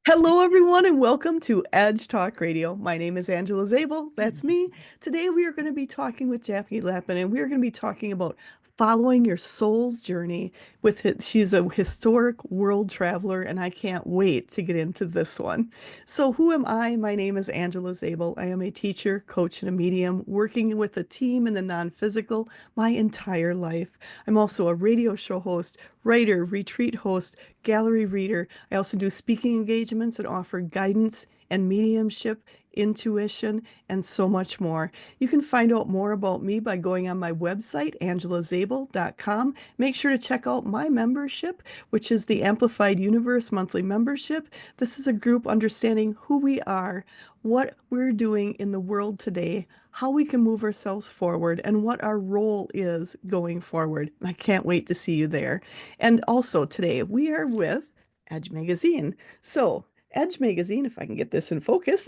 Hello, everyone, and welcome to Edge Talk Radio. My name is Angela Zabel. That's me. Today, we are going to be talking with Jackie Lapin, and we are going to be talking about following your soul's journey she's a historic world traveler, and I can't wait to get into this one. So, who am I? My name is Angela Zabel. I am a teacher, coach, and a medium working with a team in the non-physical my entire life. I'm also a radio show host, writer, retreat host, gallery reader. I also do speaking engagements and offer guidance and mediumship, intuition, and so much more. You can find out more about me by going on my website, angelazabel.com. Make sure to check out my membership, which is the Amplified Universe monthly membership. This is a group understanding who we are, what we're doing in the world today, how we can move ourselves forward, and what our role is going forward. I can't wait to see you there. And also today we are with Edge Magazine. So, Edge Magazine, if I can get this in focus,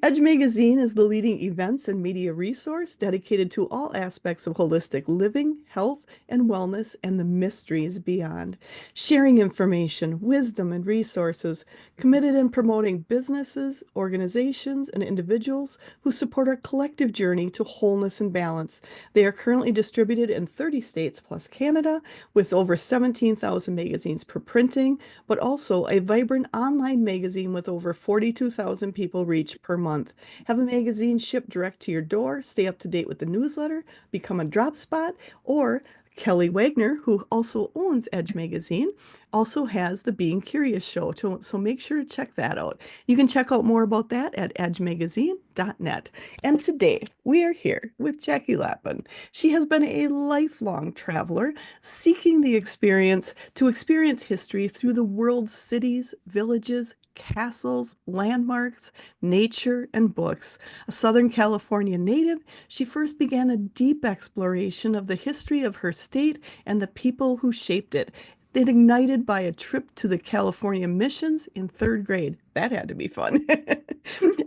Edge Magazine is the leading events and media resource dedicated to all aspects of holistic living, health, and wellness, and the mysteries beyond. Sharing information, wisdom, and resources, committed in promoting businesses, organizations, and individuals who support our collective journey to wholeness and balance. They are currently distributed in 30 states plus Canada, with over 17,000 magazines per printing, but also a vibrant online magazine with over 42,000 people reached per month. Have a magazine shipped direct to your door, stay up to date with the newsletter, become a drop spot, or Kelly Wagner, who also owns Edge Magazine, also has the Being Curious show. So make sure to check that out. You can check out more about that at edgemagazine.net. And today we are here with Jackie Lapin. She has been a lifelong traveler seeking the experience to experience history through the world's cities, villages, castles, landmarks, nature, and books. A Southern California native, she first began a deep exploration of the history of her state and the people who shaped it. It ignited by a trip to the California missions in third grade. That had to be fun.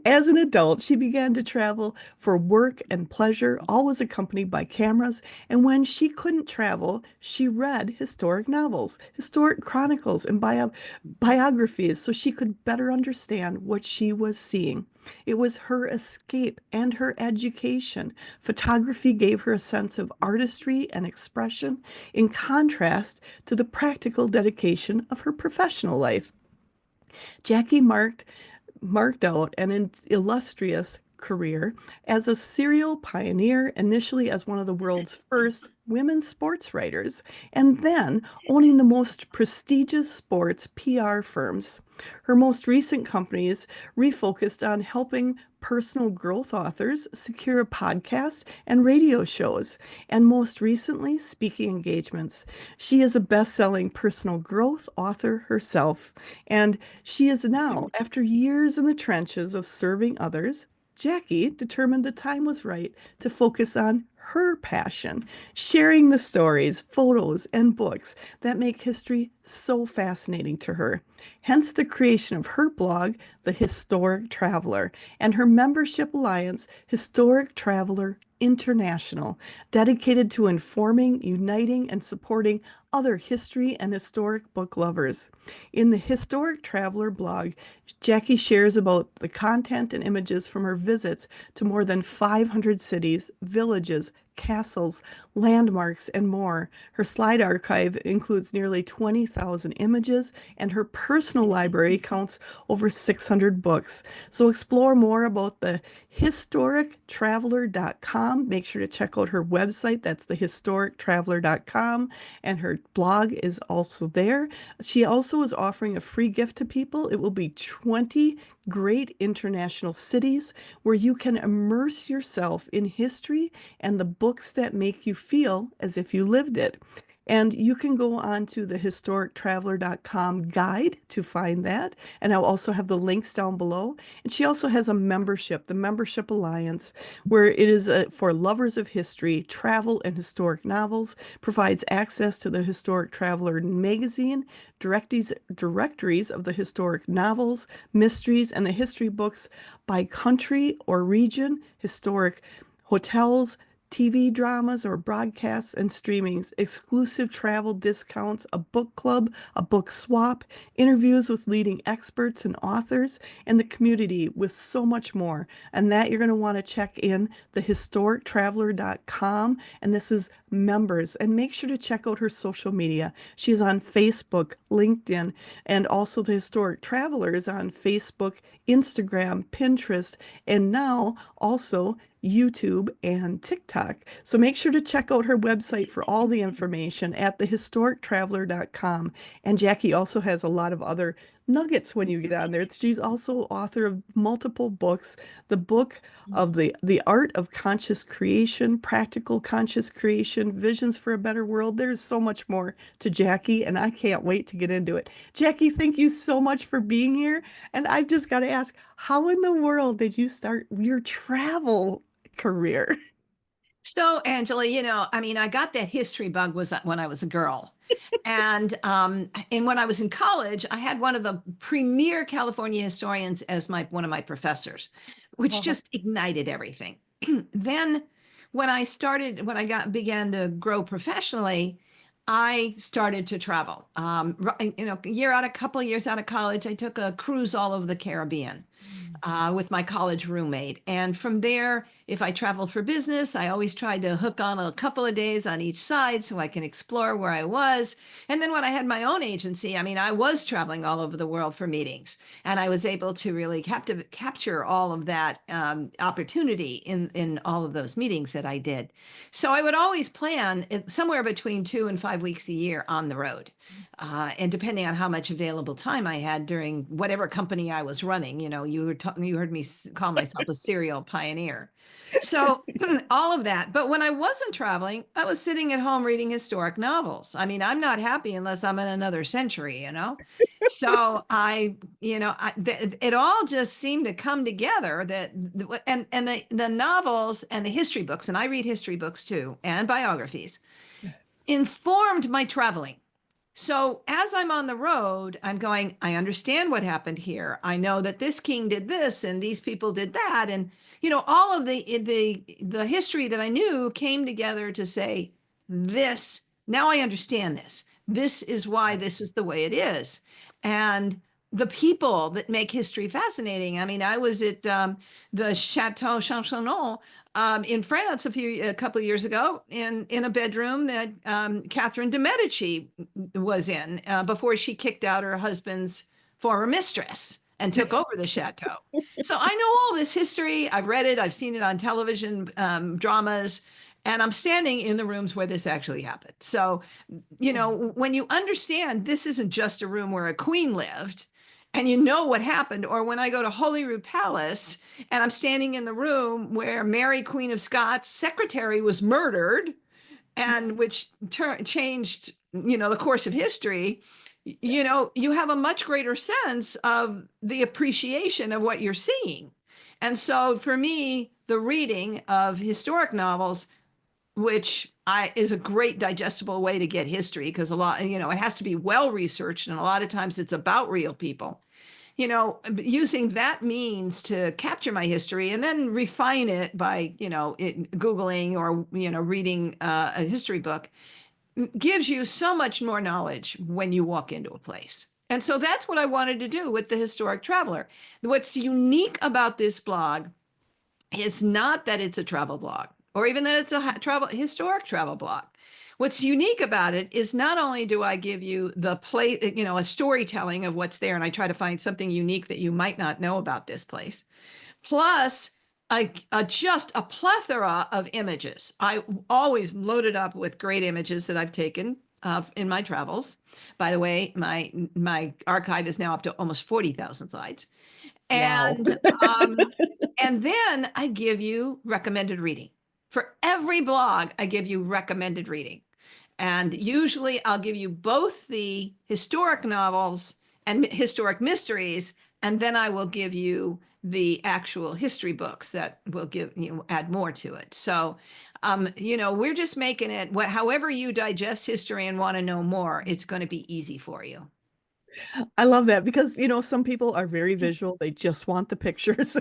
As an adult, she began to travel for work and pleasure, always accompanied by cameras. And when she couldn't travel, she read historic novels, historic chronicles, and biographies so she could better understand what she was seeing. It was her escape and her education. Photography gave her a sense of artistry and expression, in contrast to the practical dedication of her professional life. Jackie marked out an illustrious career as a serial pioneer, initially as one of the world's first women sports writers, and then owning the most prestigious sports PR firms. Her most recent companies refocused on helping personal growth authors secure podcasts and radio shows, and most recently, speaking engagements. She is a best-selling personal growth author herself, and she is now, after years in the trenches of serving others, Jackie determined the time was right to focus on her passion, sharing the stories, photos, and books that make history so fascinating to her. Hence the creation of her blog, The Historic Traveler, and her membership alliance, Historic Traveler International, dedicated to informing, uniting, and supporting other history and historic book lovers. In the Historic Traveler blog, Jackie shares about the content and images from her visits to more than 500 cities, villages, castles, landmarks, and more. Her slide archive includes nearly 20,000 images, and her personal library counts over 600 books. So explore more about the historictraveler.com. Make sure to check out her website. That's the historictraveler.com, and her blog is also there. She also is offering a free gift to people. It will be 20 great international cities where you can immerse yourself in history and the books that make you feel as if you lived it. And you can go on to the historictraveler.com guide to find that. And I'll also have the links down below. And she also has a membership, the Membership Alliance, where it is for lovers of history, travel, and historic novels, provides access to the Historic Traveler magazine, directories of the historic novels, mysteries, and the history books by country or region, historic hotels, TV dramas or broadcasts and streamings, exclusive travel discounts, a book club, a book swap, interviews with leading experts and authors, and the community with so much more. And that you're going to want to check in thehistorictraveler.com. And this is members. And make sure to check out her social media. She's on Facebook, LinkedIn, and also the Historic Traveler is on Facebook, Instagram, Pinterest, and now also YouTube and TikTok. So make sure to check out her website for all the information at thehistorictraveler.com. And Jackie also has a lot of other nuggets when you get on there. She's also author of multiple books. The book of the art of conscious creation, practical conscious creation, visions for a better world. There's so much more to Jackie, and I can't wait to get into it. Jackie, thank you so much for being here. And I've just got to ask, how in the world did you start your travel career? So, Angela, I mean, I got that history bug was when I was a girl. And when I was in college, I had one of the premier California historians as one of my professors, which Oh, just ignited everything. Then when I began to grow professionally, I started to travel. A couple of years out of college, I took a cruise all over the Caribbean with my college roommate. And from there, if I traveled for business, I always tried to hook on a couple of days on each side so I can explore where I was. And then when I had my own agency, I mean, I was traveling all over the world for meetings, and I was able to really capture all of that opportunity in all of those meetings that I did. So I would always plan somewhere between 2 and 5 weeks a year on the road. And depending on how much available time I had during whatever company I was running, you heard me call myself a serial pioneer. So all of that. But when I wasn't traveling, I was sitting at home reading historic novels. I mean, I'm not happy unless I'm in another century. So it all just seemed to come together and the novels and the history books, and I read history books too, and biographies, yes. informed my traveling. So as I'm on the road, I'm going, I understand what happened here. I know that this king did this and these people did that. And, all of the history that I knew came together to say, this, now I understand this. This is why this is the way it is. And the people that make history fascinating. I mean, I was at the Chateau Champollion in France a couple of years ago in a bedroom that Catherine de Medici was in before she kicked out her husband's former mistress and took over the chateau. So I know all this history. I've read it. I've seen it on television dramas. And I'm standing in the rooms where this actually happened. So, when you understand this isn't just a room where a queen lived, and you know what happened, or when I go to Holyrood Palace and I'm standing in the room where Mary, Queen of Scots' secretary was murdered, and which changed, the course of history, you have a much greater sense of the appreciation of what you're seeing. And so for me, the reading of historic novels, which is a great digestible way to get history, because it has to be well researched, and a lot of times it's about real people. Using that means to capture my history and then refine it by, Googling or, reading a history book gives you so much more knowledge when you walk into a place. And so that's what I wanted to do with the Historic Traveler. What's unique about this blog is not that it's a travel blog or even that it's a historic travel blog. What's unique about it is not only do I give you the place, a storytelling of what's there, and I try to find something unique that you might not know about this place, plus just a plethora of images. I always loaded up with great images that I've taken in my travels. By the way, my archive is now up to almost 40,000 slides. Wow. And and then I give you recommended reading. For every blog, I give you recommended reading. And usually I'll give you both the historic novels and historic mysteries, and then I will give you the actual history books that will add more to it. So, we're just making it however you digest history and want to know more, it's going to be easy for you. I love that because, some people are very visual. They just want the pictures.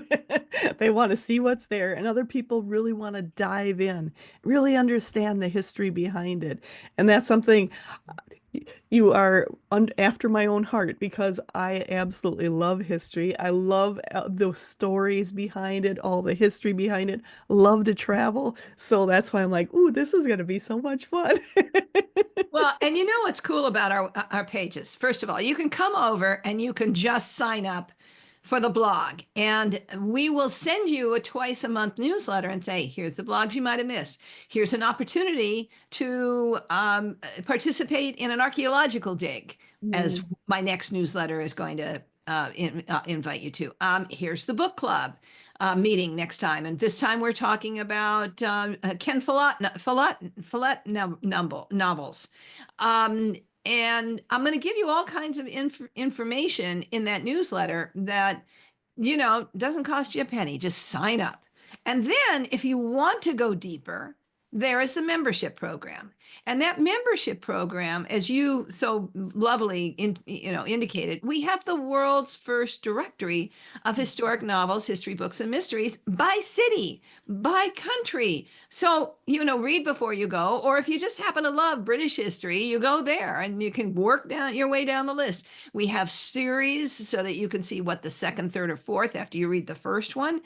They want to see what's there. And other people really want to dive in, really understand the history behind it. And that's something you are after my own heart because I absolutely love history. I love the stories behind it, all the history behind it. Love to travel. So that's why I'm like, ooh, this is going to be so much fun. Well, and you know what's cool about our pages? First of all, you can come over and you can just sign up for the blog, and we will send you a twice a month newsletter and say, here's the blogs you might have missed. Here's an opportunity to participate in an archaeological dig, as Mm, my next newsletter is going to invite you to. Here's the book club meeting next time. And this time we're talking about Ken Follett novels. Um, and I'm going to give you all kinds of information in that newsletter that, doesn't cost you a penny. Just sign up. And then if you want to go deeper, there is a membership program. And that membership program, as you so lovely indicated, we have the world's first directory of historic novels, history books, and mysteries by city, by country. So, read before you go, or if you just happen to love British history, you go there and you can work down your way down the list. We have series so that you can see what the second, third, or fourth after you read the first one.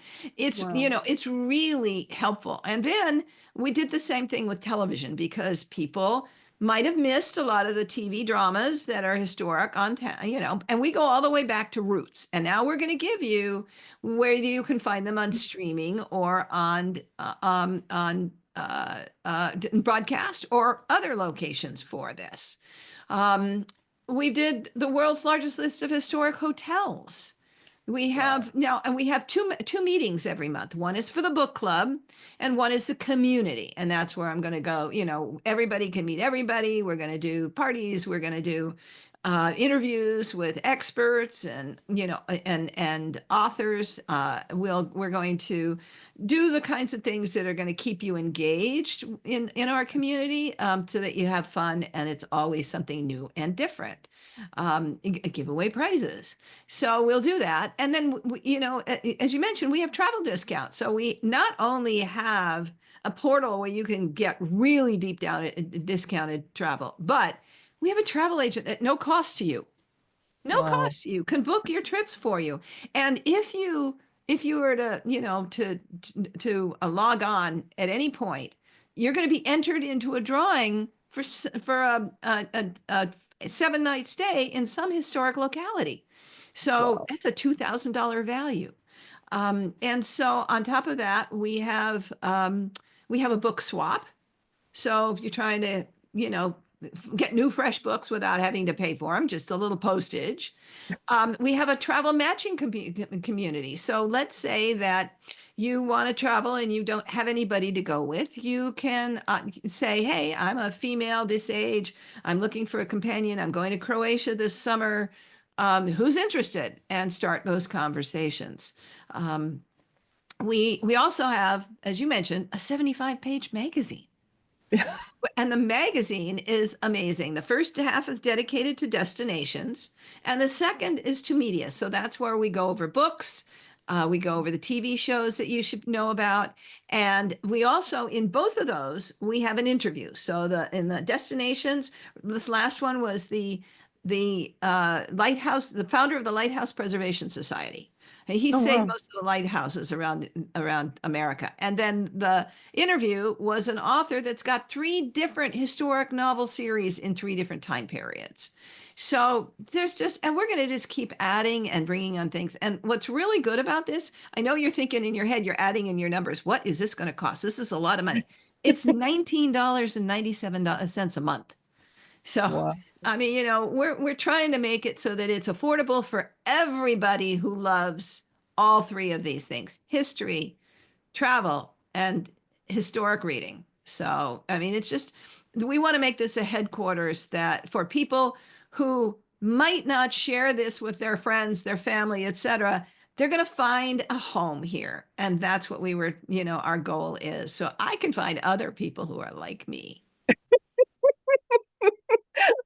wow. It's really helpful. And then we did the same thing with television because people might have missed a lot of the TV dramas that are historic and we go all the way back to roots. And now we're going to give you where you can find them on streaming or broadcast or other locations for this. Um, we did the world's largest list of historic hotels. We Wow. have now, and we have two meetings every month. One is for the book club, and one is the community, and that's where I'm going to go. Everybody can meet everybody. We're going to do parties. We're going to do interviews with experts and authors. We're going to do the kinds of things that are going to keep you engaged in our community, so that you have fun and it's always something new and different. Give away prizes. So we'll do that. And then, as you mentioned, we have travel discounts. So we not only have a portal where you can get really deep down discounted travel, but we have a travel agent at no cost to you. No Wow. cost to you can book your trips for you. And if you were to, log on at any point, you're going to be entered into a drawing for a 7 night stay in some historic locality. So Wow. that's a $2,000 value. And so on top of that, we have a book swap. So if you're trying to, you know, get new fresh books without having to pay for them, just a little postage. We have a travel matching community. So let's say that you want to travel and you don't have anybody to go with. You can say, hey, I'm a female this age. I'm looking for a companion. I'm going to Croatia this summer. Who's interested? And start those conversations. Um, we also have, as you mentioned, a 75-page magazine. And the magazine is amazing. The first half is dedicated to destinations, and the second is to media. So that's where we go over books. We go over the TV shows that you should know about. And we also, in both of those, we have an interview. So in the destinations, this last one was the lighthouse, the founder of the Lighthouse Preservation Society. And he Oh, saved wow. most of the lighthouses around America. And then the interview was an author that's got three different historic novel series in three different time periods. So and we're going to just keep adding and bringing on things. And what's really good about this, I know you're thinking in your head, you're adding in your numbers. What is this going to cost? This is a lot of money. It's $19.97 a month. So, Wow. I mean, we're trying to make it so that it's affordable for everybody who loves all three of these things: history, travel, and historic reading. So, I mean, it's just we want to make this a headquarters that for people who might not share this with their friends, their family, etc., they're going to find a home here. And that's what our goal is. So I can find other people who are like me.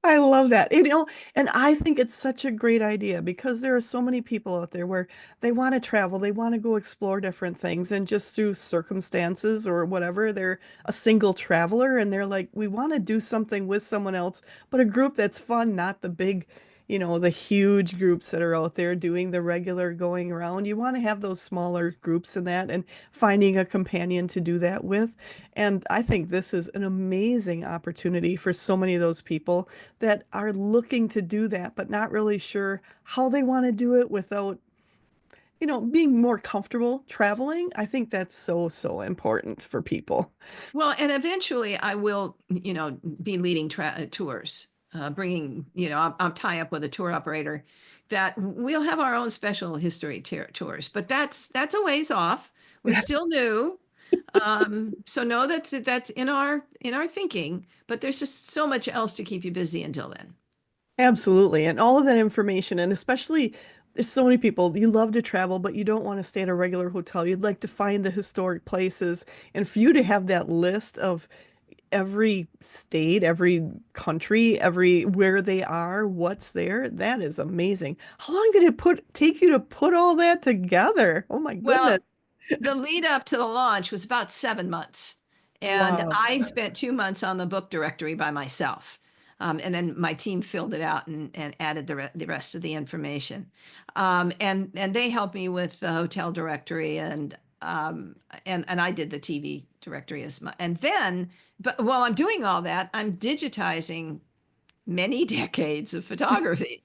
I love that. And I think it's such a great idea because there are so many people out there where they want to travel, they want to go explore different things, and just through circumstances or whatever, they're a single traveler and they're like, we want to do something with someone else, but a group that's fun, not the big, the huge groups that are out there doing the regular going around. You want to have those smaller groups and that, and finding a companion to do that with. And I think this is an amazing opportunity for so many of those people that are looking to do that, but not really sure how they want to do it without, being more comfortable traveling. I think that's so, so important for people. Well, and eventually I will, be leading tours, bringing, I'll tie up with a tour operator that we'll have our own special history tours, but that's a ways off. We're still new. So know that that's in our thinking, but there's just so much else to keep you busy until then. Absolutely. And all of that information, and especially there's so many people, you love to travel, but you don't want to stay at a regular hotel. You'd like to find the historic places. And for you to have that list of every state, every country, every where they are, what's there, that is amazing. How long did it take you to put all that together? Oh my Well, goodness. the lead up to the launch was about 7 months. And Wow. I spent 2 months on the book directory by myself. And then my team filled it out and added the rest of the information. And they helped me with the hotel directory and I did the TV directory as much. And then, but while I'm doing all that, I'm digitizing many decades of photography.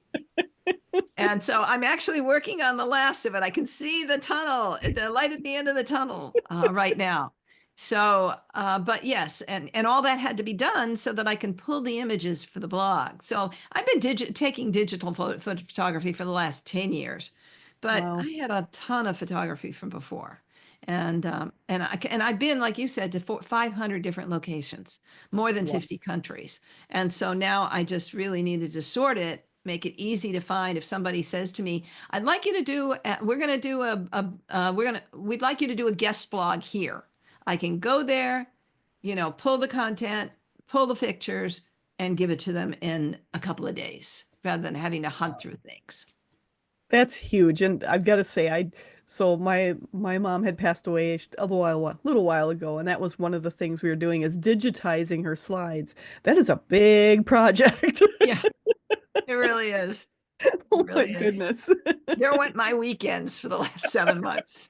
And so I'm actually working on the last of it. I can see the tunnel, the light at the end of the tunnel right now. So, but yes, and all that had to be done so that I can pull the images for the blog. So I've been taking digital photography for the last 10 years, but Wow. I had a ton of photography from before. And I've been, like you said, to 500 different locations, more than Wow. 50 countries. And so now I just really needed to sort it, make it easy to find. If somebody says to me, "I'd like you to do, we're going to do we'd like you to do a guest blog here." I can go there, pull the content, pull the pictures, and give it to them in a couple of days rather than having to hunt through things. That's huge. And I've got to say, so my mom had passed away little while ago, and that was one of the things we were doing is digitizing her slides. That is a big project. Yeah, it really is. It Oh my really is. goodness. There went my weekends for the last 7 months.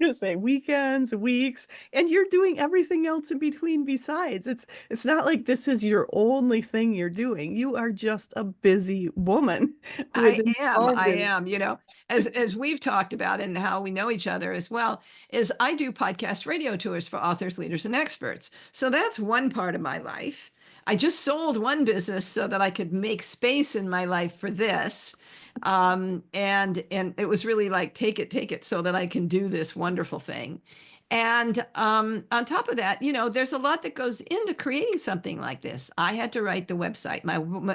Gonna say weekends, weeks, and you're doing everything else in between besides. It's not like this is your only thing you're doing. You are just a busy woman who is I am. involved I in. am. As we've talked about and how we know each other as well, is I do podcast radio tours for authors, leaders, and experts. So that's one part of my life. I just sold one business so that I could make space in my life for this. And it was really like take it so that I can do this wonderful thing. And on top of that, there's a lot that goes into creating something like this. I had to write the website.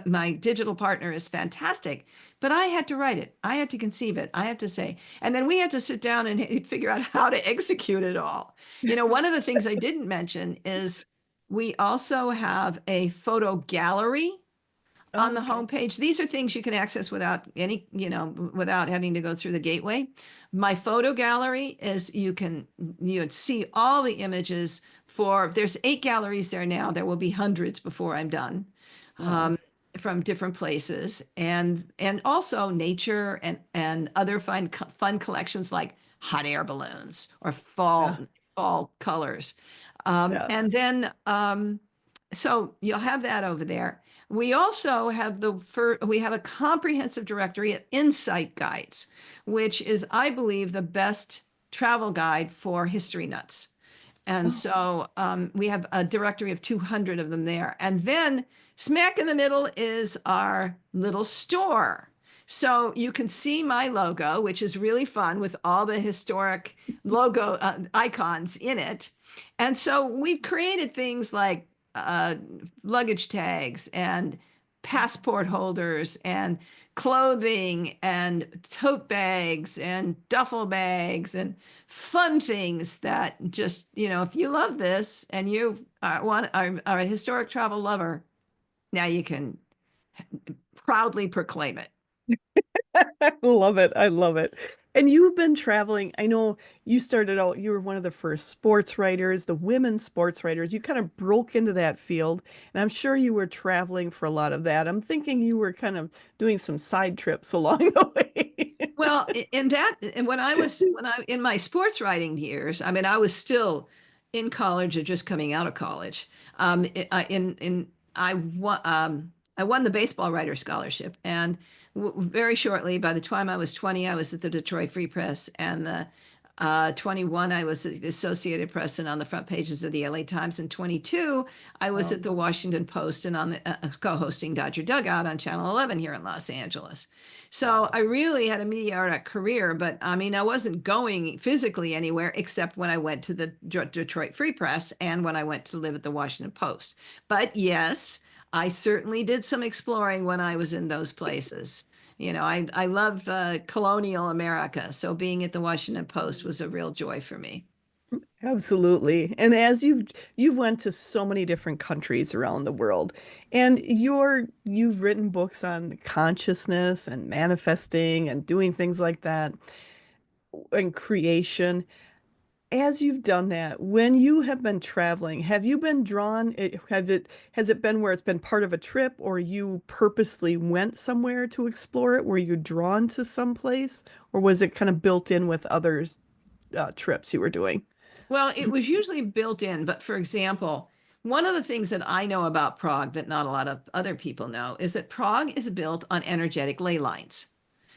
My digital partner is fantastic, but I had to write it. I had to conceive it. I had to say, and then we had to sit down and figure out how to execute it all. One of the things I didn't mention is we also have a photo gallery on Oh, the okay. homepage. These are things you can access without having to go through the gateway. My photo gallery is you see all the images there's 8 galleries there now. There will be hundreds before I'm done. Wow. From different places and also nature and other fun collections like hot air balloons or Yeah. fall colors. Yeah. And then so you'll have that over there. We also have we have a comprehensive directory of insight guides, which is, I believe, the best travel guide for history nuts. And Oh, so we have a directory of 200 of them there. And then smack in the middle is our little store. So you can see my logo, which is really fun with all the historic logo icons in it. And so we've created things like uh, luggage tags and passport holders and clothing and tote bags and duffel bags and fun things that just, if you love this and you are a historic travel lover, now you can proudly proclaim it. I love it. I love it. And you've been traveling. I know you started out, you were one of the first sports writers, the women sports writers. You kind of broke into that field, and I'm sure you were traveling for a lot of that. I'm thinking you were kind of doing some side trips along the way. Well, in that, and when I in my sports writing years, I mean, I was still in college or just coming out of college. In I won the baseball writer scholarship, and very shortly, by the time I was 20, I was at the Detroit Free Press, and the 21, I was at the Associated Press and on the front pages of the LA Times. And 22, I was Wow. at the Washington Post and on the co-hosting Dodger Dugout on Channel 11 here in Los Angeles. So Wow. I really had a meteoric career, but I mean, I wasn't going physically anywhere except when I went to the Detroit Free Press and when I went to live at the Washington Post. But yes, I certainly did some exploring when I was in those places. I love colonial America, so being at the Washington Post was a real joy for me. Absolutely. And as you've went to so many different countries around the world, and you've written books on consciousness and manifesting and doing things like that and creation. As you've done that, when you have been traveling, have you been drawn, has it been where it's been part of a trip or you purposely went somewhere to explore it? Were you drawn to some place or was it kind of built in with others trips you were doing? Well, it was usually built in, but for example, one of the things that I know about Prague that not a lot of other people know is that Prague is built on energetic ley lines.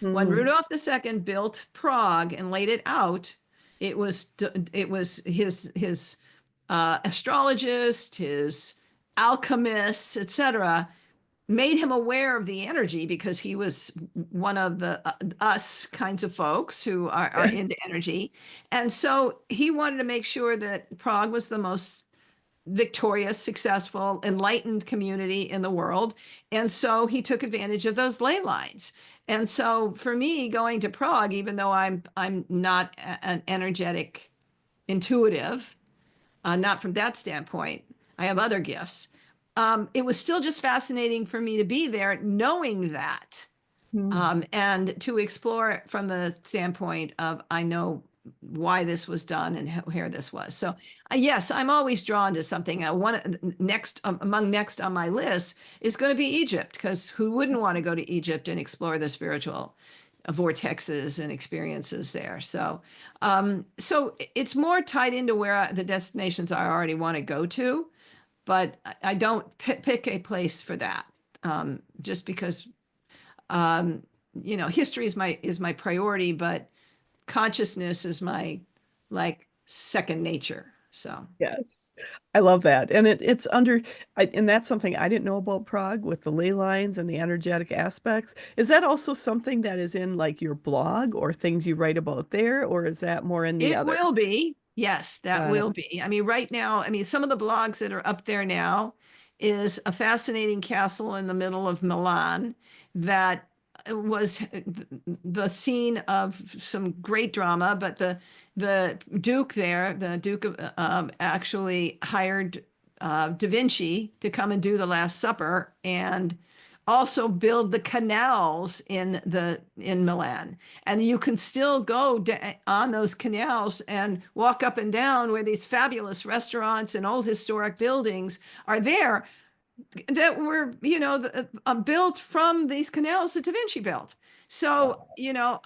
When Mm, Rudolph II built Prague and laid it out, it was his astrologist, his alchemists, etc., made him aware of the energy because he was one of the us kinds of folks who are into energy. And so he wanted to make sure that Prague was the most victorious, successful, enlightened community in the world. And so he took advantage of those ley lines. And so for me, going to Prague, even though I'm not an energetic intuitive, not from that standpoint, I have other gifts. It was still just fascinating for me to be there, knowing that, mm, and to explore it from the standpoint of I know why this was done and where this was. So, yes, I'm always drawn to something. One next among next on my list is going to be Egypt, because who wouldn't want to go to Egypt and explore the spiritual vortexes and experiences there? So it's more tied into where the destinations I already want to go to, but I don't pick a place for that, just because um, history is my priority, but consciousness is my like second nature. So yes. I love that. And and that's something I didn't know about Prague with the ley lines and the energetic aspects. Is that also something that is in like your blog or things you write about there, or is that more in the it other? will be. Yes, that Got it. will be. I mean, right now, I mean, some of the blogs that are up there now is a fascinating castle in the middle of Milan that was the scene of some great drama, but the Duke there, the Duke of actually hired Da Vinci to come and do the Last Supper and also build the canals in Milan. And you can still go on those canals and walk up and down where these fabulous restaurants and old historic buildings are there that were, built from these canals that Da Vinci built. So, Wow.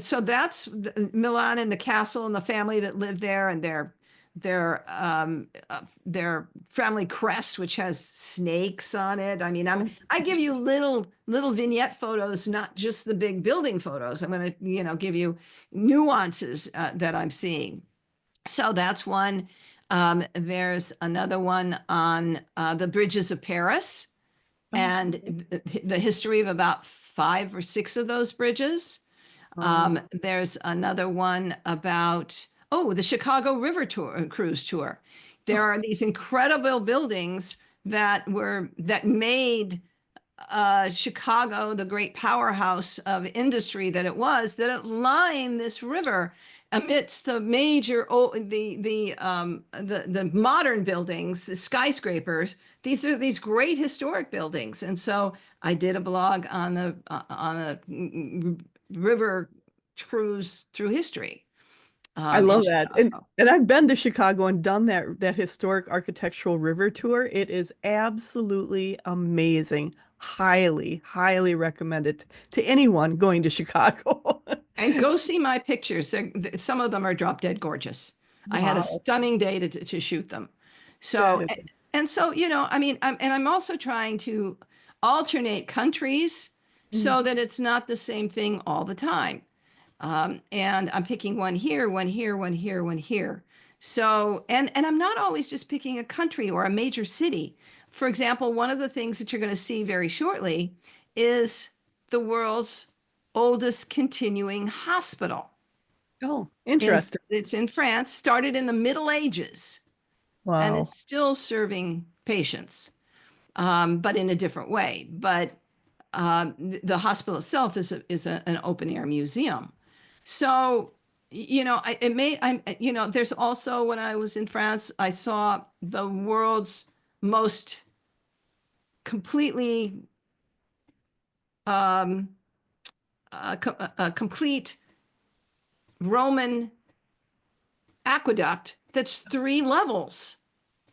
so that's Milan and the castle and the family that lived there and their family crest, which has snakes on it. I mean, Oh, I give you little vignette photos, not just the big building photos. I'm going to, give you nuances that I'm seeing. So that's one. There's another one on the bridges of Paris okay. and the history of about five or six of those bridges. Wow. There's another one about, the Chicago River tour, cruise tour. There Oh, are these incredible buildings that made Chicago the great powerhouse of industry that it was, that it lined this river. amidst the major the modern buildings, the skyscrapers. These are these great historic buildings, and so I did a blog on a river cruise through history I in love that. Chicago. And I've been to Chicago and done that historic architectural river tour. It is absolutely amazing. Highly, highly recommend it to anyone going to Chicago. And go see my pictures. Some of them are drop dead gorgeous. I had a Wow. stunning day to shoot them. That So, is and so, I mean, I'm also trying to alternate countries so Mhm. that it's not the same thing all the time. And I'm picking one here, one here, one here, one here. So, and I'm not always just picking a country or a major city. For example, one of the things that you're going to see very shortly is the world's oldest continuing hospital. Oh, interesting. It's in France, started in the Middle Ages, and Wow. it's still serving patients, but in a different way. But the hospital itself an open air museum. So, there's also, when I was in France, I saw the world's most completely, um, a complete Roman aqueduct that's 3 levels.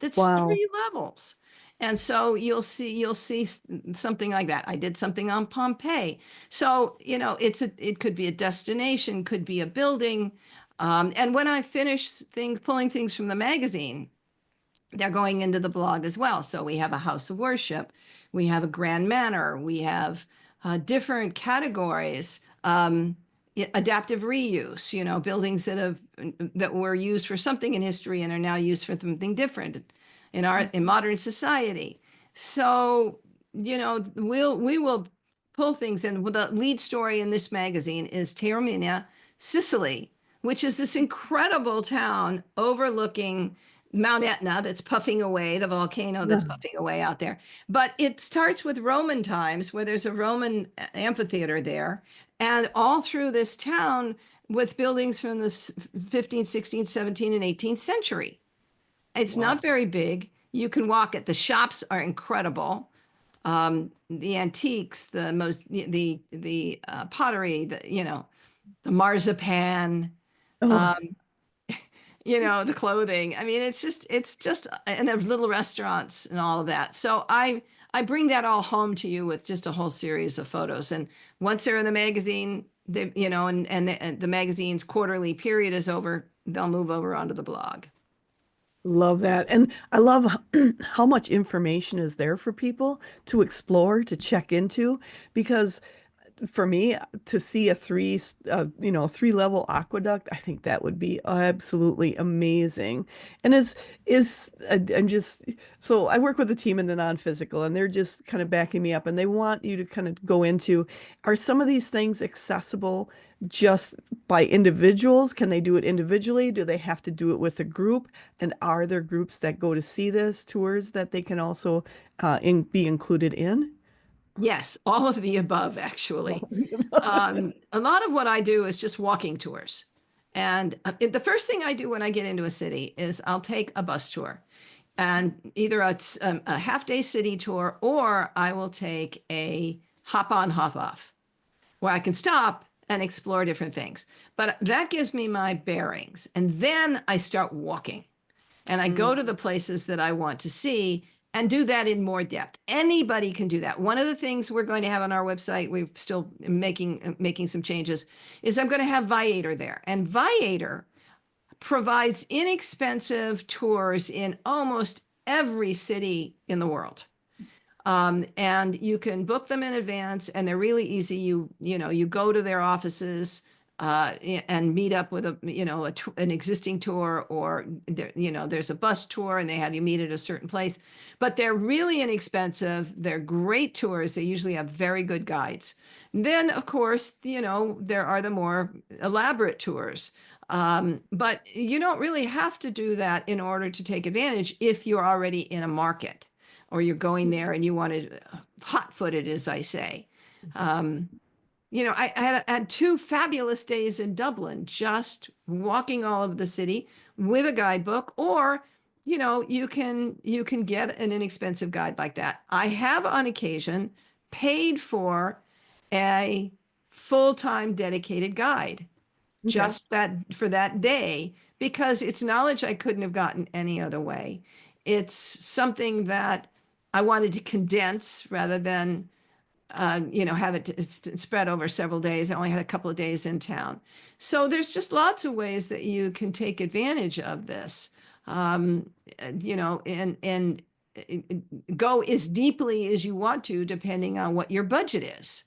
That's Wow. 3 levels. And so you'll see something like that. I did something on Pompeii. So, it could be a destination, could be a building. And when I finish pulling things from the magazine, they're going into the blog as well. So we have a house of worship, we have a grand manor, we have different categories. Adaptive reuse, buildings that were used for something in history and are now used for something different in modern society. So, we will pull things in. Well, the lead story in this magazine is Taormina, Sicily, which is this incredible town overlooking Mount Etna that's puffing away, the volcano that's Yeah. puffing away out there. But it starts with Roman times, where there's a Roman amphitheater there, and all through this town with buildings from the 15th, 16th, 17th, and 18th century. It's Wow. not very big. You can walk it. The shops are incredible. The antiques, the pottery, the marzipan, Oh, um, the clothing. I mean, it's just and the little restaurants and all of that. So I bring that all home to you with just a whole series of photos. And once they're in the magazine, and the magazine's quarterly period is over, they'll move over onto the blog. love that. And I love how much information is there for people to explore, to check into, because for me to see a three level aqueduct, I think that would be absolutely amazing. And I'm just so I work with a team in the non-physical, and they're just kind of backing me up, and they want you to kind of go into, are some of these things accessible just by individuals? Can they do it individually? Do they have to do it with a group? And are there groups that go to see this tours that they can also be included in? Yes, all of the above, actually. A lot of what I do is just walking tours. And the first thing I do when I get into a city is I'll take a bus tour, and either a half day city tour, or I will take a hop on, hop off, where I can stop and explore different things. But that gives me my bearings. And then I start walking, and I go to the places that I want to see and do that in more depth. Anybody can do that. One of the things we're going to have on our website, we're still making some changes, is I'm going to have Viator there. And Viator provides inexpensive tours in almost every city in the world. And you can book them in advance, and they're really easy. You go to their offices and meet up with an existing tour, or there's a bus tour, and they have you meet at a certain place. But they're really inexpensive. They're great tours. They usually have very good guides. Then, of course, there are the more elaborate tours. But you don't really have to do that in order to take advantage if you're already in a market, or you're going there and you want to hot-footed, as I say. Um, I had two fabulous days in Dublin, just walking all of the city with a guidebook, or you can get an inexpensive guide like that. I have on occasion paid for a full-time dedicated guide Okay. just that for that day because it's knowledge I couldn't have gotten any other way. It's something that I wanted to condense rather than have it spread over several days. I only had a couple of days in town. So there's just lots of ways that you can take advantage of this, um, and go as deeply as you want to, depending on what your budget is.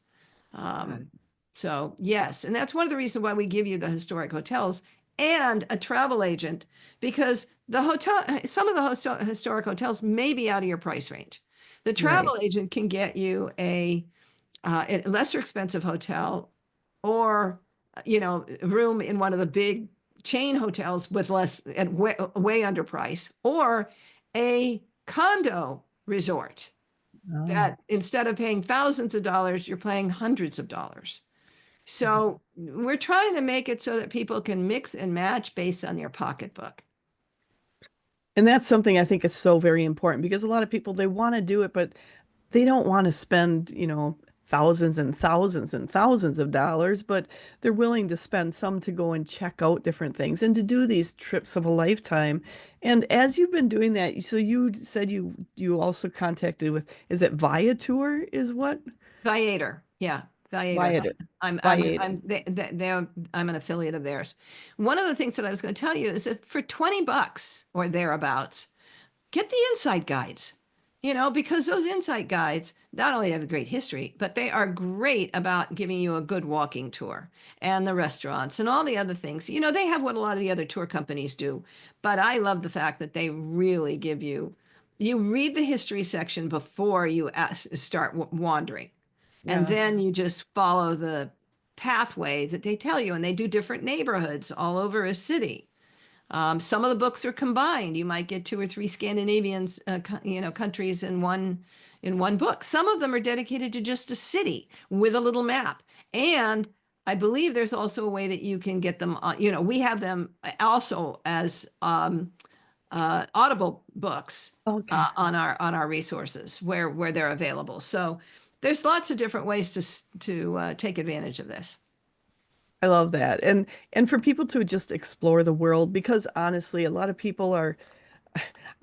Got Um, it. so yes, and that's one of the reasons why we give you the historic hotels and a travel agent, because some of the historic hotels may be out of your price range. The Right. travel agent can get you a lesser expensive hotel or a room in one of the big chain hotels with less at way under price, or a condo resort Oh. that instead of paying thousands of dollars, you're paying hundreds of dollars. So we're trying to make it so that people can mix and match based on their pocketbook. And that's something I think is so very important because a lot of people they want to do it, but they don't want to spend, thousands and thousands and thousands of dollars, but they're willing to spend some to go and check out different things and to do these trips of a lifetime. And as you've been doing that, so you said you also contacted with, is it Viator is what? Viator, yeah, Viator. Viator. I'm Viator. I'm an affiliate of theirs. One of the things that I was going to tell you is that for $20 or thereabouts, get the insight guides, because those insight guides not only have a great history, but they are great about giving you a good walking tour and the restaurants and all the other things. They have what a lot of the other tour companies do, but I love the fact that they really you read the history section before you start wandering. And Yeah. then you just follow the pathway that they tell you, and they do different neighborhoods all over a city. Some of the books are combined. You might get two or three Scandinavian, countries in one book. Some of them are dedicated to just a city with a little map. And I believe there's also a way that you can get them. We have them also as Audible books Okay. on our resources where they're available. So there's lots of different ways to take advantage of this. I love that. And for people to just explore the world because honestly, a lot of people are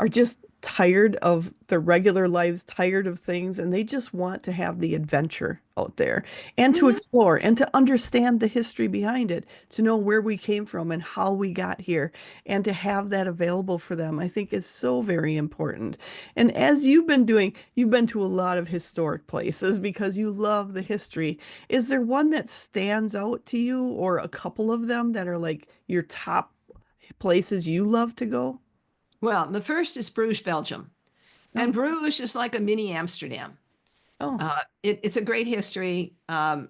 just tired of their regular lives, tired of things, and they just want to have the adventure out there and to Mhm. explore and to understand the history behind it, to know where we came from and how we got here, and to have that available for them, I think is so very important. And as you've been doing, you've been to a lot of historic places because you love the history. Is there one that stands out to you or a couple of them that are like your top places you love to go? Well, the first is Bruges, Belgium. And Oh, Bruges is like a mini Amsterdam. oh. It's a great history. They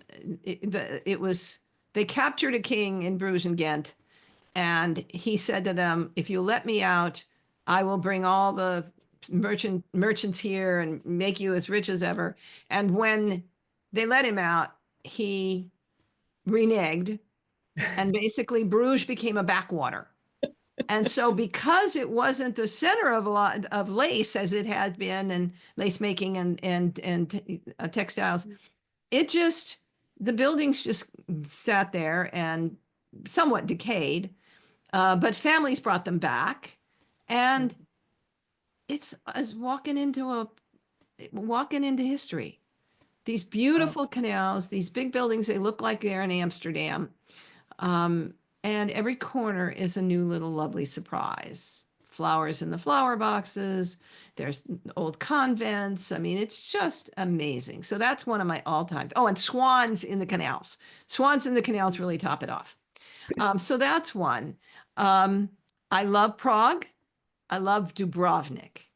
captured a king in Bruges and Ghent, and he said to them, "If you let me out, I will bring all the merchants here and make you as rich as ever." And when they let him out, he reneged, and basically Bruges became a backwater. And so, because it wasn't the center of a lot of lace as it had been, and lace making and textiles, it just the buildings just sat there and somewhat decayed. But families brought them back, and it's as walking into history. These Oh, beautiful canals, these big buildings, they look like they're in Amsterdam. Um, and every corner is a new little lovely surprise. Flowers in the flower boxes. There's old convents. I mean, it's just amazing. So that's one of my all-time. Oh, and swans in the canals. Swans in the canals really top it off. So that's one. Um, I love Prague. I love Dubrovnik.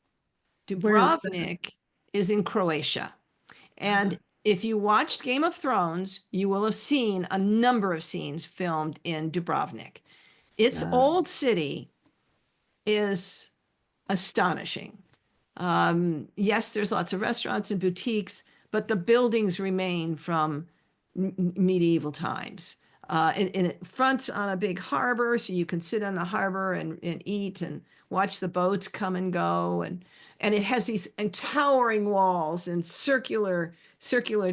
where is that? Dubrovnik is in Croatia. And if you watched Game of Thrones, you will have seen a number of scenes filmed in Dubrovnik. Its Ah, old city is astonishing. Yes, there's lots of restaurants and boutiques, but the buildings remain from medieval times. And it fronts on a big harbor, so you can sit on the harbor and eat and watch the boats come and go. And it has these towering walls and circular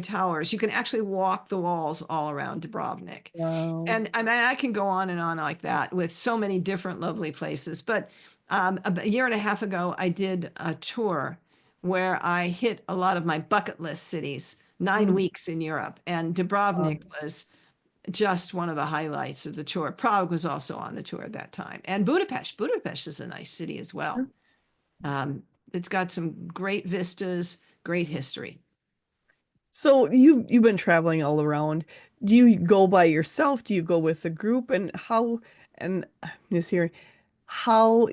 towers. You can actually walk the walls all around Dubrovnik. Wow. And I mean, I can go on and on like that with so many different lovely places. But about a year and a half ago, I did a tour where I hit a lot of my bucket list cities, 9 weeks in Europe. And Dubrovnik was just one of the highlights of the tour. Prague was also on the tour at that time. And Budapest. Budapest is a nice city as well. It's got some great vistas, great history. So you've been traveling all around. Do you go by yourself? Do you go with a group? And how and this here, how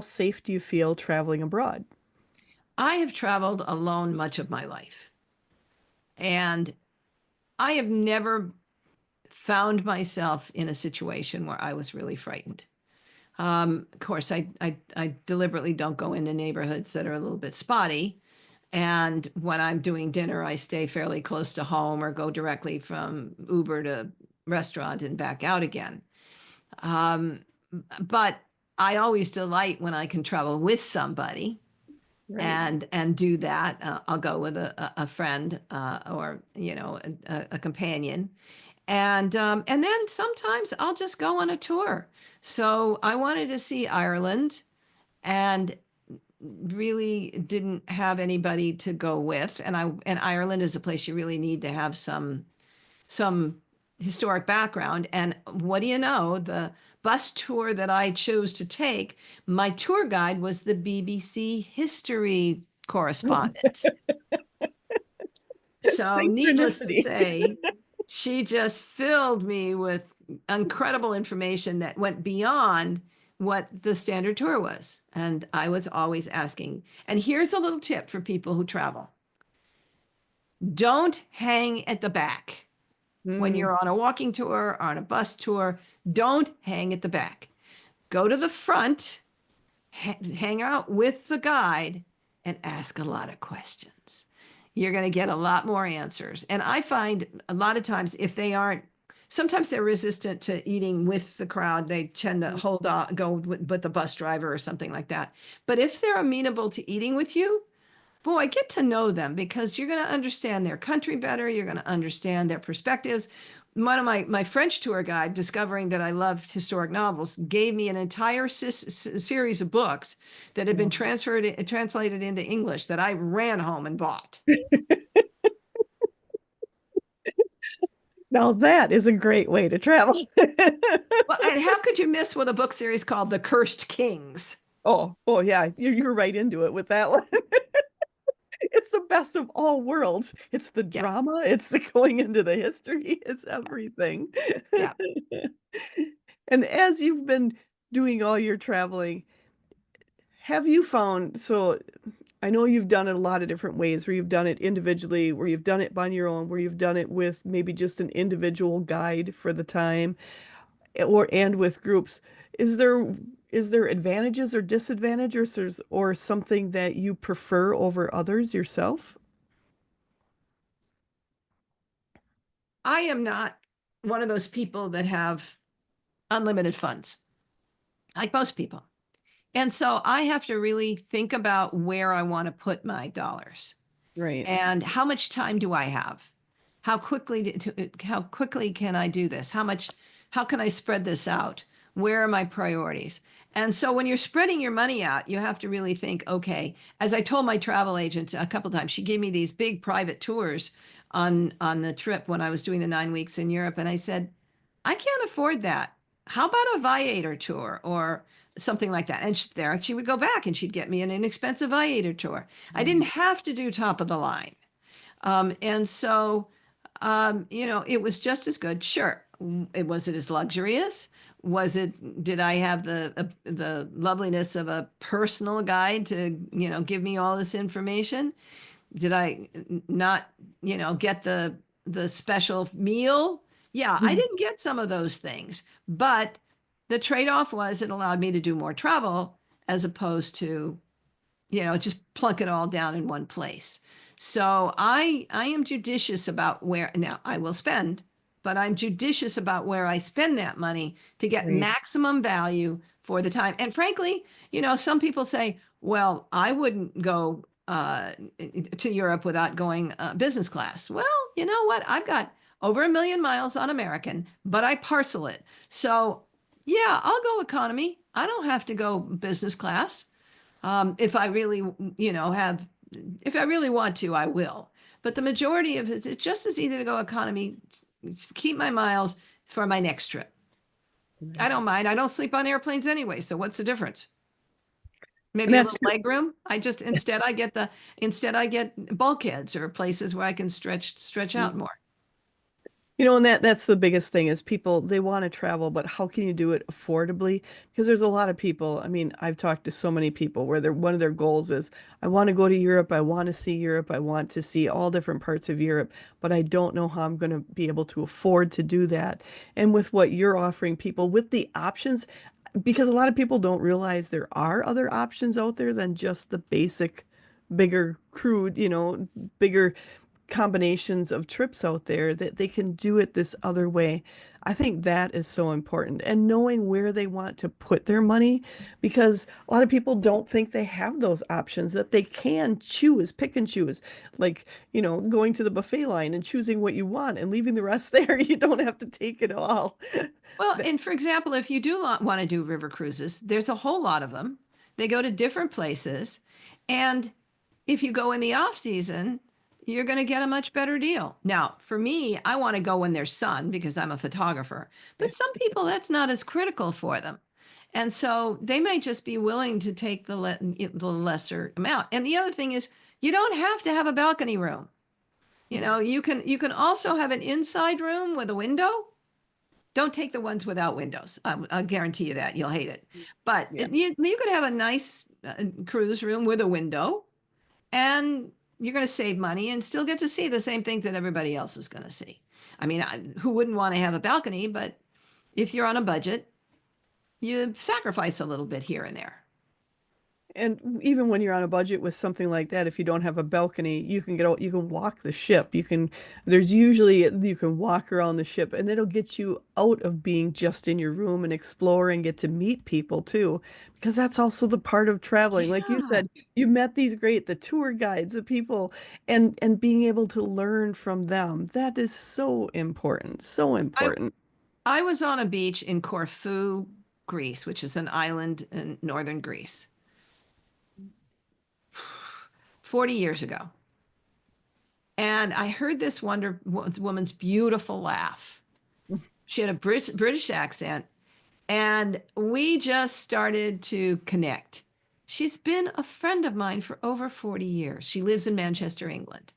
safe do you feel traveling abroad? I have traveled alone much of my life, and I have never found myself in a situation where I was really frightened. Of course, I deliberately don't go into neighborhoods that are a little bit spotty. And when I'm doing dinner, I stay fairly close to home or go directly from Uber to restaurant and back out again. Um, but I always delight when I can travel with somebody Right. and do that. I'll go with a friend or a companion, and then sometimes I'll just go on a tour. So I wanted to see Ireland, and really didn't have anybody to go with. And Ireland is a place you really need to have some historic background. And what do you know? The bus tour that I chose to take, my tour guide was the BBC history correspondent. So, needless to Synchronicity. say, she just filled me with incredible information that went beyond what the standard tour was. And I was always asking. And here's a little tip for people who travel: don't hang at the back. When Mm, you're on a walking tour or on a bus tour, don't hang at the back. Go to the front, hang out with the guide, and ask a lot of questions. You're going to get a lot more answers. And I find a lot of times, if they aren't, sometimes they're resistant to eating with the crowd. They tend to hold on, go with the bus driver or something like that. But if they're amenable to eating with you, boy, get to know them, because you're going to understand their country better. You're going to understand their perspectives. One of my French tour guide, discovering that I loved historic novels, gave me an entire series of books that had been wow. translated into English that I ran home and bought. Now that is a great way to travel. Well, and how could you miss with a book series called The Cursed Kings? Oh yeah, you're right into it with that one. It's the best of all worlds. It's the Yeah, drama, it's the going into the history, it's everything. yeah. And as you've been doing all your traveling, have you found, so I know you've done it a lot of different ways, where you've done it individually, where you've done it on your own, where you've done it with maybe just an individual guide for the time, or and with groups. Is there is there advantages or disadvantages or something that you prefer over others yourself? I am not one of those people that have unlimited funds, like most people. And so I have to really think about where I want to put my dollars Right. and how much time do I have? How quickly can I do this? How can I spread this out? Where are my priorities? And so when you're spreading your money out, you have to really think, okay, as I told my travel agent a couple of times, she gave me these big private tours on the trip when I was doing the 9 weeks in Europe. And I said, I can't afford that. How about a Viator tour or something like that? And there she would go back and she'd get me an inexpensive Viator tour. I didn't Mm. have to do top of the line. And so, it was just as good. Sure. Was it as luxurious? Did I have the loveliness of a personal guide to, give me all this information? Did I not, get the special meal? Yeah, I didn't get some of those things, but the trade-off was it allowed me to do more travel as opposed to, just plunk it all down in one place. So I am judicious about where now I will spend, but I'm judicious about where I spend that money to get Right. maximum value for the time. And frankly, some people say, well, I wouldn't go to Europe without going business class. Well, you know what? I've got over 1 million miles on American, but I parcel it. So yeah, I'll go economy. I don't have to go business class. If I really, if I really want to, I will. But the majority of it, it's just as easy to go economy, keep my miles for my next trip. I Right. don't mind. I don't sleep on airplanes anyway. So what's the difference? And Maybe a that's little leg room. Instead I get bulkheads or places where I can stretch true. out more. And that's the biggest thing is people they want to travel, but how can you do it affordably? Because there's a lot of people. I mean, I've talked to so many people where one of their goals is I want to go to Europe, I want to see Europe, I want to see all different parts of Europe, but I don't know how I'm going to be able to afford to do that. And with what you're offering people with the options, because a lot of people don't realize there are other options out there than just the basic bigger crude, bigger combinations of trips out there that they can do it this other way. I think that is so important and knowing where they want to put their money because a lot of people don't think they have those options that they can choose, pick and choose. Like, going to the buffet line and choosing what you want and leaving the rest there. You don't have to take it all. Well, That- and for example, if you do want to do river cruises, there's a whole lot of them. They go to different places. And if you go in the off season, you're going to get a much better deal. Now, for me, I want to go when there's sun because I'm a photographer. But some people, that's not as critical for them. And so they may just be willing to take the lesser amount. And the other thing is, you don't have to have a balcony room. You can also have an inside room with a window. Don't take the ones without windows. I'll guarantee you that you'll hate it. But Yeah. you could have a nice cruise room with a window, and you're going to save money and still get to see the same things that everybody else is going to see. I mean, who wouldn't want to have a balcony? But if you're on a budget, you sacrifice a little bit here and there. And even when you're on a budget with something like that, if you don't have a balcony, you can get out, you can walk the ship. There's usually, you can walk around the ship and it'll get you out of being just in your room and explore and get to meet people too. Because that's also the part of traveling. Like you Yeah. said, you met the tour guides, the people, and being able to learn from them. That is so important. So I, important. I was on a beach in Corfu, Greece, which is an island in northern Greece, 40 years ago. And I heard this woman's beautiful laugh. She had a British accent, and we just started to connect. She's been a friend of mine for over 40 years. She lives in Manchester, England.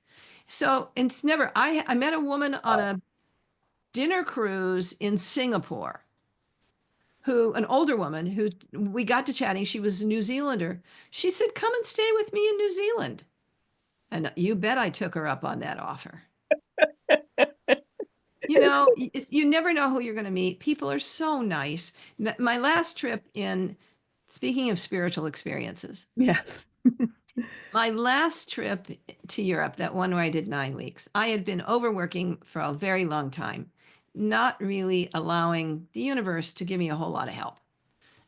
So it's never, I met a woman on Wow. a dinner cruise in Singapore an older woman who we got to chatting. She was a New Zealander. She said, come and stay with me in New Zealand. And you bet I took her up on that offer. You never know who you're going to meet. People are so nice. My last trip speaking of spiritual experiences, Yes. my last trip to Europe, that one where I did 9 weeks, I had been overworking for a very long time, not really allowing the universe to give me a whole lot of help.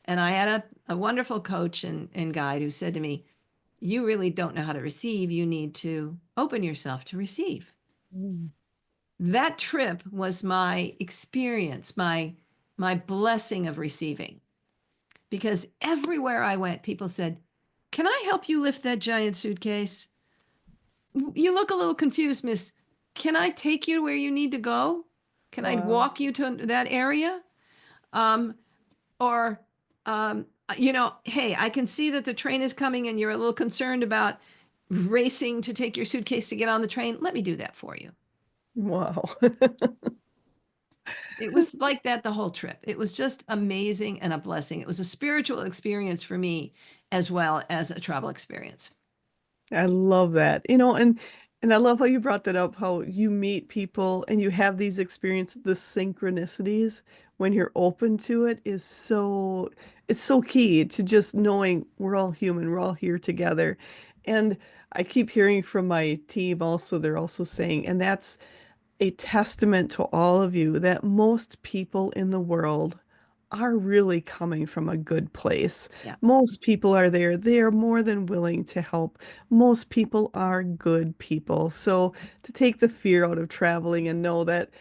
And I had a wonderful coach and guide who said to me, you really don't know how to receive. You need to open yourself to receive. Mm. That trip was my experience, my blessing of receiving. Because everywhere I went, people said, can I help you lift that giant suitcase? You look a little confused, miss. Can I take you where you need to go? Can I Wow. walk you to that area? Um, or, hey, I can see that the train is coming and you're a little concerned about racing to take your suitcase to get on the train. Let me do that for you. Wow. It was like that the whole trip. It was just amazing and a blessing. It was a spiritual experience for me as well as a travel experience. I love that. And I love how you brought that up, how you meet people and you have these experiences, the synchronicities when you're open to it is it's so key to just knowing we're all human, we're all here together. And I keep hearing from my team also, they're also saying, and that's a testament to all of you, that most people in the world are really coming from a good place. Yeah. Most people are there. They are more than willing to help. Most people are good people. So to take the fear out of traveling and know that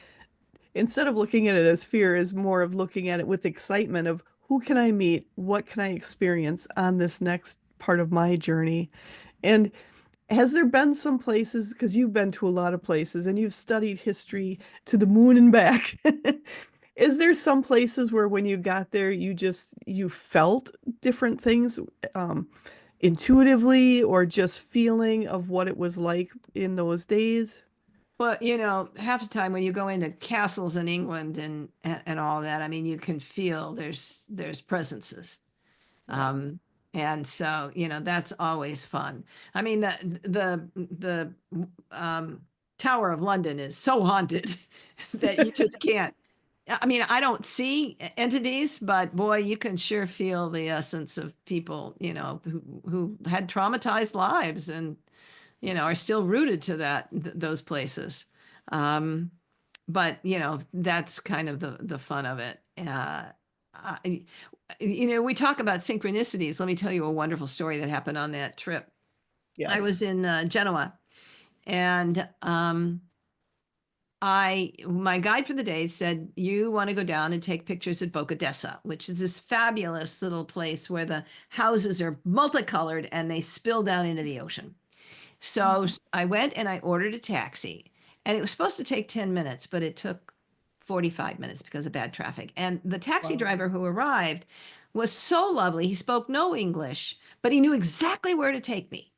instead of looking at it as fear, is more of looking at it with excitement of who can I meet? What can I experience on this next part of my journey? And has there been some places, because you've been to a lot of places and you've studied history to the moon and back, is there some places where when you got there, you felt different things um, intuitively or just feeling of what it was like in those days? Well, half the time when you go into castles in England and all that, I mean, you can feel there's presences. Yeah. Um, and so, that's always fun. I mean, the Tower of London is so haunted that you just can't. I mean, I don't see entities, but boy, you can sure feel the essence of people, who had traumatized lives and, are still rooted to those places. Um, but that's kind of the fun of it. I, we talk about synchronicities. Let me tell you a wonderful story that happened on that trip. I was Yes. in Genoa, and my guide for the day said, "You want to go down and take pictures at Boca d'Essa, which is this fabulous little place where the houses are multicolored and they spill down into the ocean." So I went and I ordered a taxi, and it was supposed to take 10 minutes, but it took 45 minutes because of bad traffic. And the taxi Wow. driver who arrived was so lovely. He spoke no English, but he knew exactly where to take me.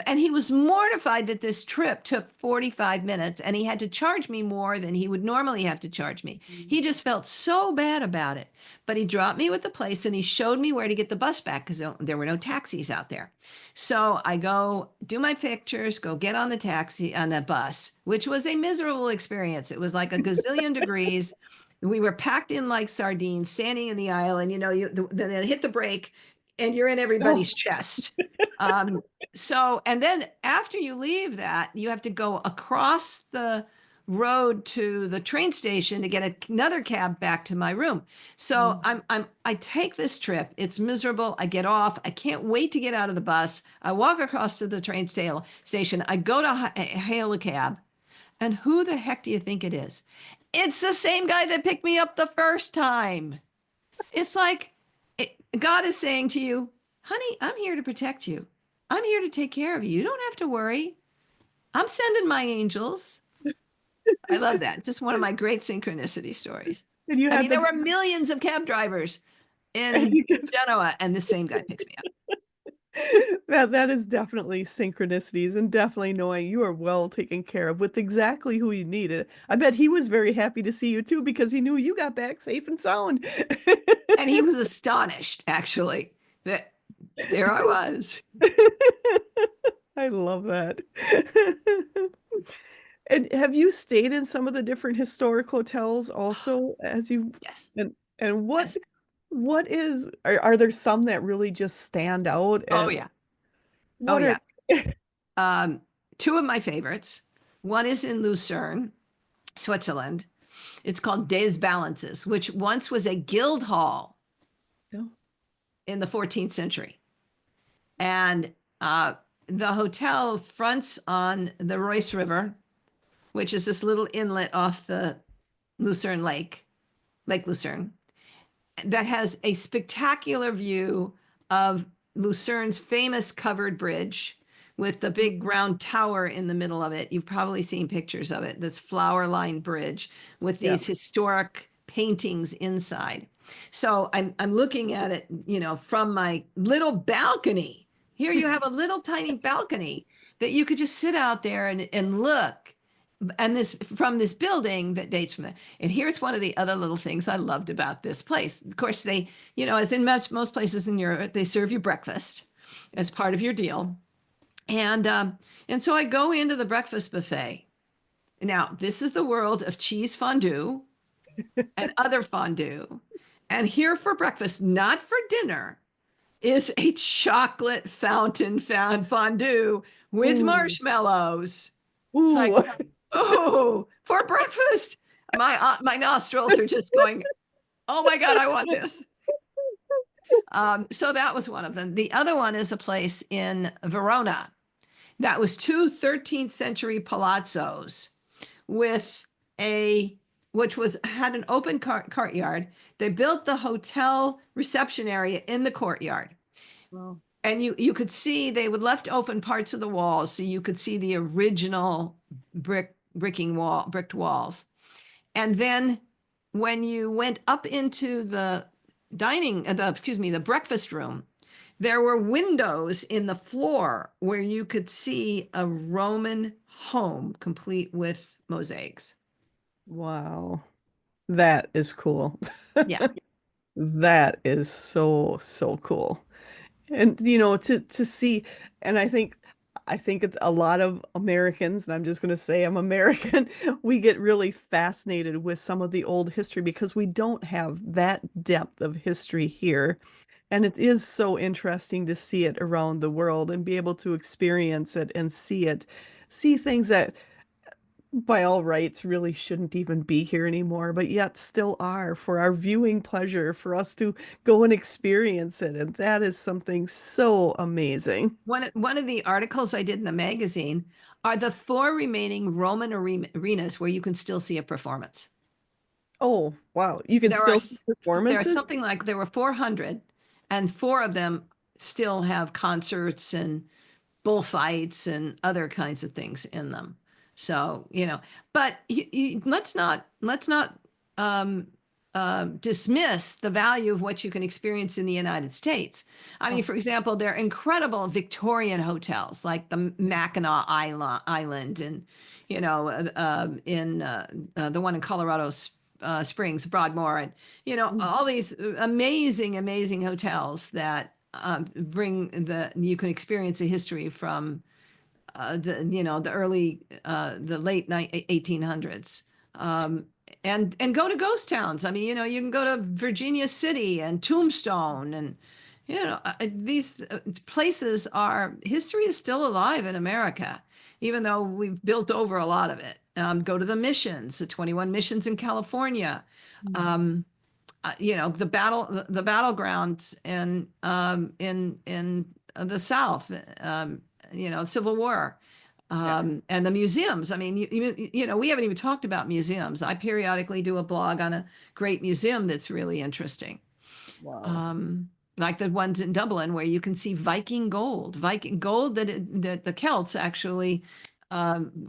And he was mortified that this trip took 45 minutes and he had to charge me more than he would normally have to charge me. He just felt so bad about it. But he dropped me with the place and he showed me where to get the bus back because there were no taxis out there. So I go do my pictures, go get on the taxi, on the bus, which was a miserable experience. It was like a gazillion degrees. We were packed in like sardines, standing in the aisle, and then they hit the brake, and you're in Oh, everybody's chest. Um, and then after you leave that, you have to go across the road to the train station to get another cab back to my room. So mm. I take this trip. It's miserable. I get off. I can't wait to get out of the bus. I walk across to the station. I go to hail a cab. And who the heck do you think it is? It's the same guy that picked me up the first time. It's like God is saying to you, honey, I'm here to protect you. I'm here to take care of you. You don't have to worry. I'm sending my angels. I love that. Just one of my great synchronicity stories. And you I had mean, there the were millions of cab drivers and in you get Genoa, and the same guy picks me up. that is definitely synchronicities and definitely knowing you are well taken care of with exactly who you needed. I bet he was very happy to see you too because he knew you got back safe and sound. And he was astonished, actually, that there I was. I love that. And have you stayed in some of the different historic hotels also as you Yes. and Yes. what is are there some that really just stand out Oh, and yeah. Oh, what are yeah. Um, Two of my favorites. One is in Lucerne, Switzerland. It's called Des Balances, which once was a guild hall no. in the 14th century. And the hotel fronts on the Royce River, which is this little inlet off the Lucerne Lake, Lake Lucerne, that has a spectacular view of Lucerne's famous covered bridge with the big round tower in the middle of it. You've probably seen pictures of it, this flower lined bridge with Yeah. these historic paintings inside. So I'm looking at it, from my little balcony. Here you have a little tiny balcony that you could just sit out there and look, and this from this building that dates from that. And here's one of the other little things I loved about this place. Of course, they, as in most places in Europe, they serve you breakfast as part of your deal. And so I go into the breakfast buffet. Now, this is the world of cheese fondue and other fondue. And here for breakfast, not for dinner, is a chocolate fountain fondue with Ooh. marshmallows. It's like, Ooh. oh, for breakfast. My nostrils are just going, oh my God, I want this. So that was one of them. The other one is a place in Verona that was two 13th century palazzos with a which was had an open courtyard. They built the hotel reception area in the courtyard. Wow. And you could see they would left open parts of the walls so you could see the original bricked walls. And then when you went up into the the breakfast room, there were windows in the floor where you could see a Roman home complete with mosaics. Wow. That is cool. Yeah. That is so, so cool. And to see, and I think it's a lot of Americans, and I'm just going to say I'm American, we get really fascinated with some of the old history because we don't have that depth of history here. And it is so interesting to see it around the world and be able to experience it and see it, see things that by all rights really shouldn't even be here anymore, but yet still are for our viewing pleasure, for us to go and experience it. And that is something so amazing. One of the articles I did in the magazine are the four remaining Roman arenas where you can still see a performance. Oh, wow. You can There are still see there are performances? something like there were 400, and four of them still have concerts and bullfights and other kinds of things in them. So, but let's not um, dismiss the value of what you can experience in the United States. I mean, Oh, for example, there are incredible Victorian hotels like the Mackinac Island and, in the one in Colorado Springs, Broadmoor, and, mm, all these amazing, amazing hotels that you can experience a history from the late 1800s, and go to ghost towns. I mean, you can go to Virginia City and Tombstone, and these places are history is still alive in America, even though we've built over a lot of it. Go to the missions, the 21 missions in California. mm. Um, the battlegrounds in the South, Civil War, Yeah. and the museums. I mean, we haven't even talked about museums. I periodically do a blog on a great museum that's really interesting, Wow. um, like the ones in Dublin where you can see Viking gold that the Celts actually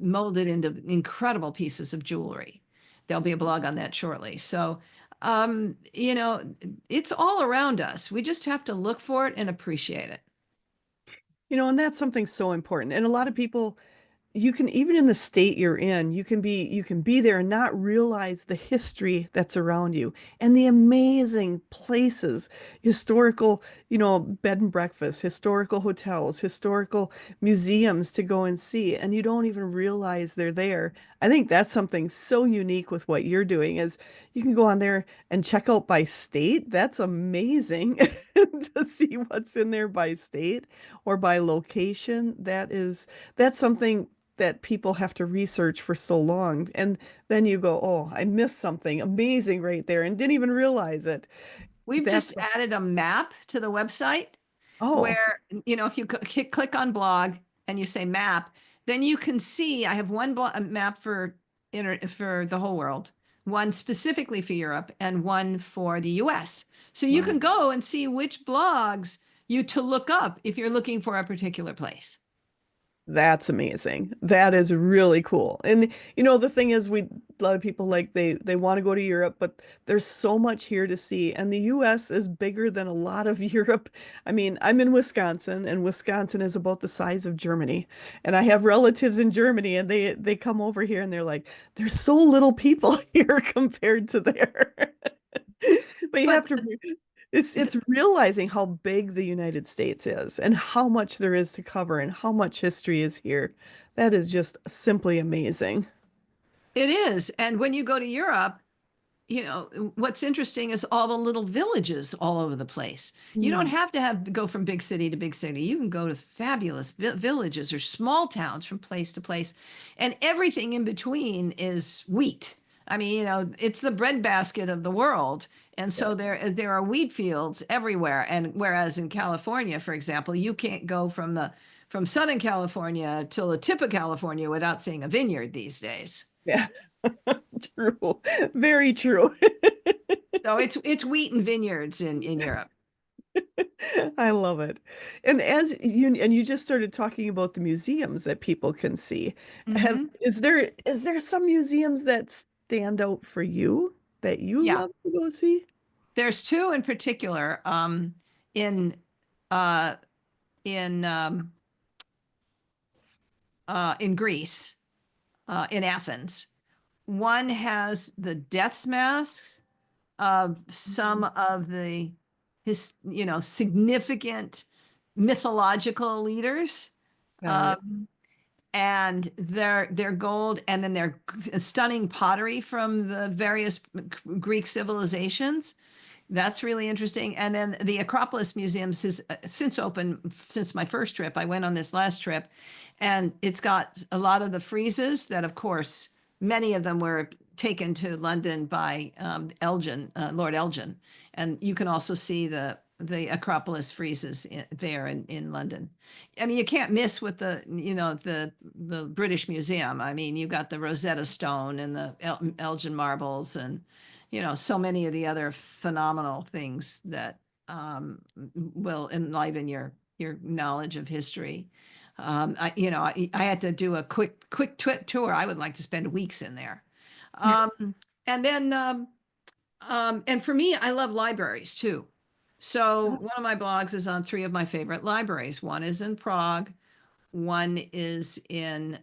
molded into incredible pieces of jewelry. There'll be a blog on that shortly. So, it's all around us. We just have to look for it and appreciate it. And that's something so important. And a lot of people, you can even in the state you're in, you can be there and not realize the history that's around you and the amazing places, historical, bed and breakfast, historical hotels, historical museums to go and see, and you don't even realize they're there. I think that's something so unique with what you're doing is you can go on there and check out by state. That's amazing to see what's in there by state or by location. That's something that people have to research for so long. And then you go, oh, I missed something amazing right there and didn't even realize it. We've just That's, added a map to the website oh, where, if you click on blog and you say map, then you can see I have one map for the whole world, one specifically for Europe, and one for the US. So you wow. can go and see which blogs you to look up if you're looking for a particular place. That's amazing. That is really cool. And the thing is a lot of people like they want to go to Europe, but there's so much here to see. And the US is bigger than a lot of Europe. I mean, I'm in Wisconsin and Wisconsin is about the size of Germany. And I have relatives in Germany and they come over here and they're like, there's so little people here compared to there. But you have But to it's realizing how big the United States is and how much there is to cover and how much history is here. That is just simply amazing. it is. And when you go to Europe, what's interesting is all the little villages all over the place. You don't Mm. have to have go from big city to big city. You can go to fabulous villages or small towns from place to place, and everything in between is wheat. I mean, it's the breadbasket of the world, and Yeah. so there are wheat fields everywhere. And whereas in California, for example, you can't go from Southern California till the tip of California without seeing a vineyard these days. Yeah. True. Very true. So it's wheat and vineyards in Europe. I love it. And you just started talking about the museums that people can see. Hmm. Is there some museums that stand out for you that you Yeah, love to go see? there's two in particular in uh, in in Greece, in Athens. One has the death masks of some Mhm. of the significant mythological leaders. Got it. Um, and their gold, and then their stunning pottery from the various Greek civilizations. That's really interesting. And then the Acropolis Museums has since opened since my first trip. I went on this last trip, and it's got a lot of the friezes that, of course, many of them were taken to London by Lord Elgin. And you can also see the Acropolis friezes there in London. I mean, you can't miss with the British Museum. I mean, you've got the Rosetta Stone and the Elgin marbles, and so many of the other phenomenal things that will enliven your knowledge of history. I had to do a quick tour. I would like to spend weeks in there. And then and for me, I love libraries too. So one of my blogs is on three of my favorite libraries. One is in Prague, one is in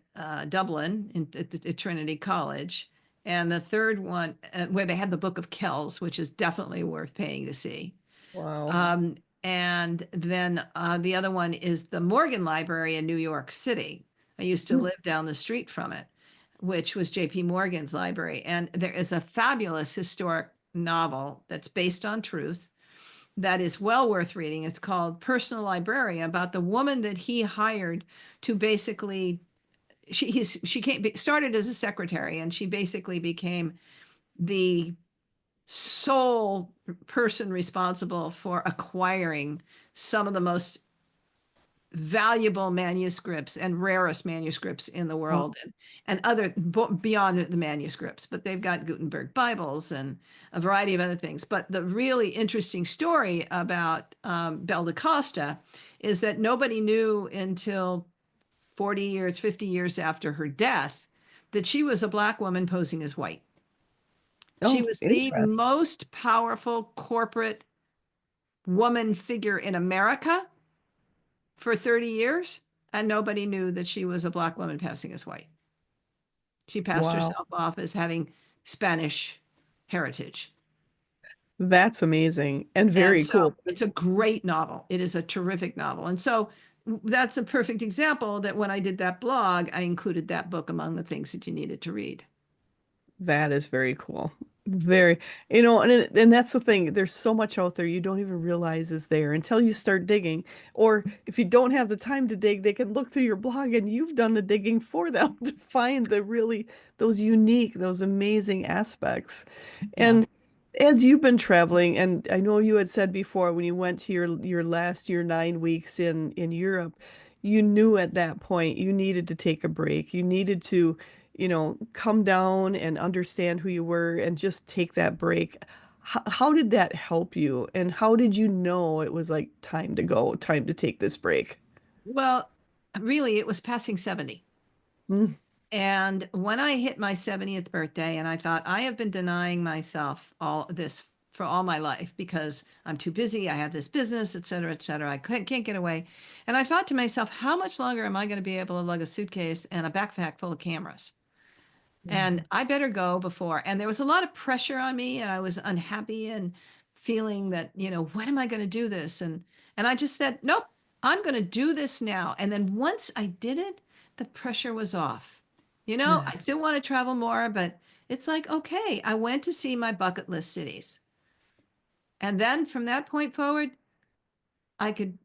Dublin at Trinity College, and the third one where they have the Book of Kells, which is definitely worth paying to see. Wow. And then the other one is the Morgan Library in New York City. I used to Mm. live down the street from it, which was J.P. Morgan's library. And there is a fabulous historic novel that's based on truth that is well worth reading. It's called Personal Librarian, about the woman that he hired to basically she started as a secretary, and she basically became the sole person responsible for acquiring some of the most valuable manuscripts and rarest manuscripts in the Wow. world, and other beyond the manuscripts, but they've got Gutenberg Bibles and a variety of other things. But the really interesting story about Belle da Costa is that nobody knew until 40 years, 50 years after her death that she was a Black woman posing as white. She Oh, was the interesting. most powerful corporate woman figure in America for 30 years, and nobody knew that she was a Black woman passing as white. She passed Wow. herself off as having Spanish heritage. That's amazing and And very so cool. it's a great novel. It is a terrific novel. And so that's a perfect example that when I did that blog, I included that book among the things that you needed to read. That is very cool. Very, and that's the thing. There's so much out there you don't even realize is there until you start digging. Or if you don't have the time to dig, they can look through your blog and you've done the digging for them to find those unique, those amazing aspects. Yeah. And as you've been traveling, and I know you had said before when you went to your 9 weeks in Europe, you knew at that point you needed to take a break. You needed to, come down and understand who you were and just take that break. How did that help you? And how did you know it was like time to go, time to take this break? Well, really, it was passing 70. Mm. And when I hit my 70th birthday, and I thought, I have been denying myself all this for all my life because I'm too busy. I have this business, et cetera, et cetera. I can't get away. And I thought to myself, how much longer am I going to be able to lug a suitcase and a backpack full of cameras? And Yeah. I better go before. And there was a lot of pressure on me, and I was unhappy and feeling that, when am I going to do this? And I just said, nope, I'm going to do this now. And then once I did it, the pressure was off. Yeah. I still want to travel more, but It's like, okay, I went to see my bucket list cities. And then from that point forward, I could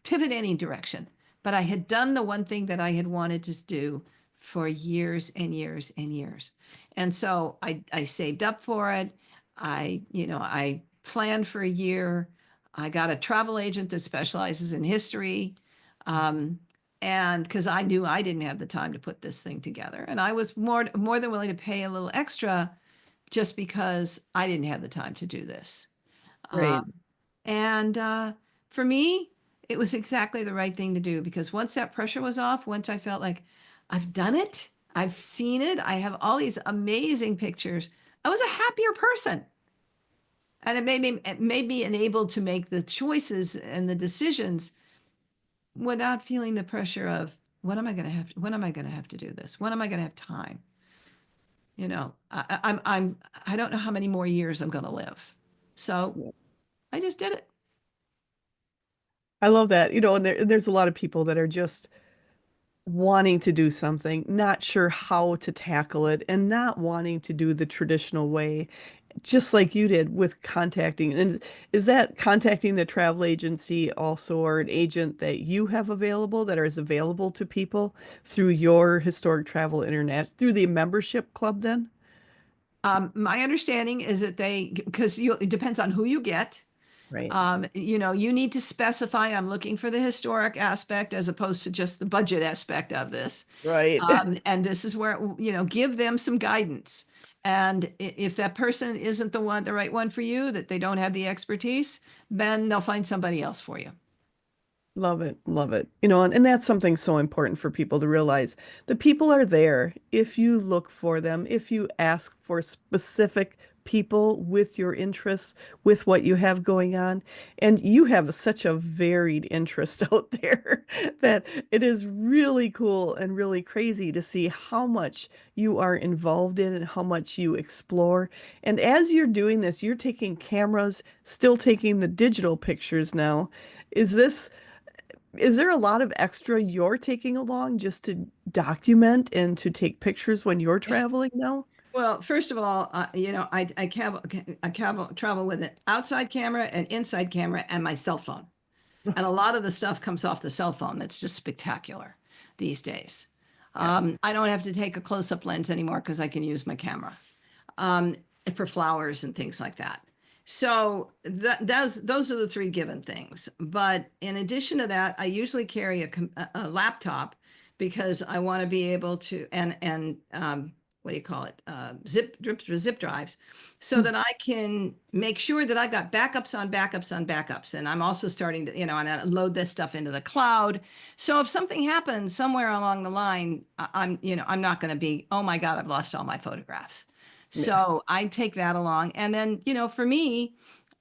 pivot any direction, but I had done the one thing that I had wanted to do for years and years and years. And so I saved up for it. I planned for a year. I got a travel agent that specializes in history. Um, and because I knew I didn't have the time to put this thing together. And I was more than willing to pay a little extra just because I didn't have the time to do this. Right. And for me, it was exactly the right thing to do because once that pressure was off, once I felt like I've done it, I've seen it, I have all these amazing pictures, I was a happier person. And it made me enabled to make the choices and the decisions without feeling the pressure of when am I going to have to do this? When am I going to have time? I don't know how many more years I'm going to live. So I just did it. I love that. And there's a lot of people that are just wanting to do something, not sure how to tackle it, and not wanting to do the traditional way, just like you did with contacting. And is that contacting the travel agency also, or an agent that you have available that is available to people through your historic travel internet through the membership club then? My understanding is that because it depends on who you get. Right. You need to specify, I'm looking for the historic aspect as opposed to just the budget aspect of this. Right. And this is where, give them some guidance. And if that person isn't the right one for you, that they don't have the expertise, then they'll find somebody else for you. Love it. Love it. And that's something so important for people to realize. The people are there if you look for them, if you ask for specific people with your interests, with what you have going on. And you have such a varied interest out there that it is really cool and really crazy to see how much you are involved in and how much you explore. And as you're doing this, you're taking cameras, still taking the digital pictures now. Is this Is there a lot of extra you're taking along just to document and to take pictures when you're traveling now? Well, first of all, I travel with an outside camera, an inside camera, and my cell phone. And a lot of the stuff comes off the cell phone. That's just spectacular these days. Yeah. I don't have to take a close-up lens anymore because I can use my camera um, for flowers and things like that. So those are the three given things. But in addition to that, I usually carry a laptop because I want to be able to and what do you call it? Zip drives, so that I can make sure that I've got backups on backups on backups. And I'm also starting to, and I load this stuff into the cloud. So if something happens somewhere along the line, I'm not going to be, oh my God, I've lost all my photographs. Yeah. So I take that along. And then, for me,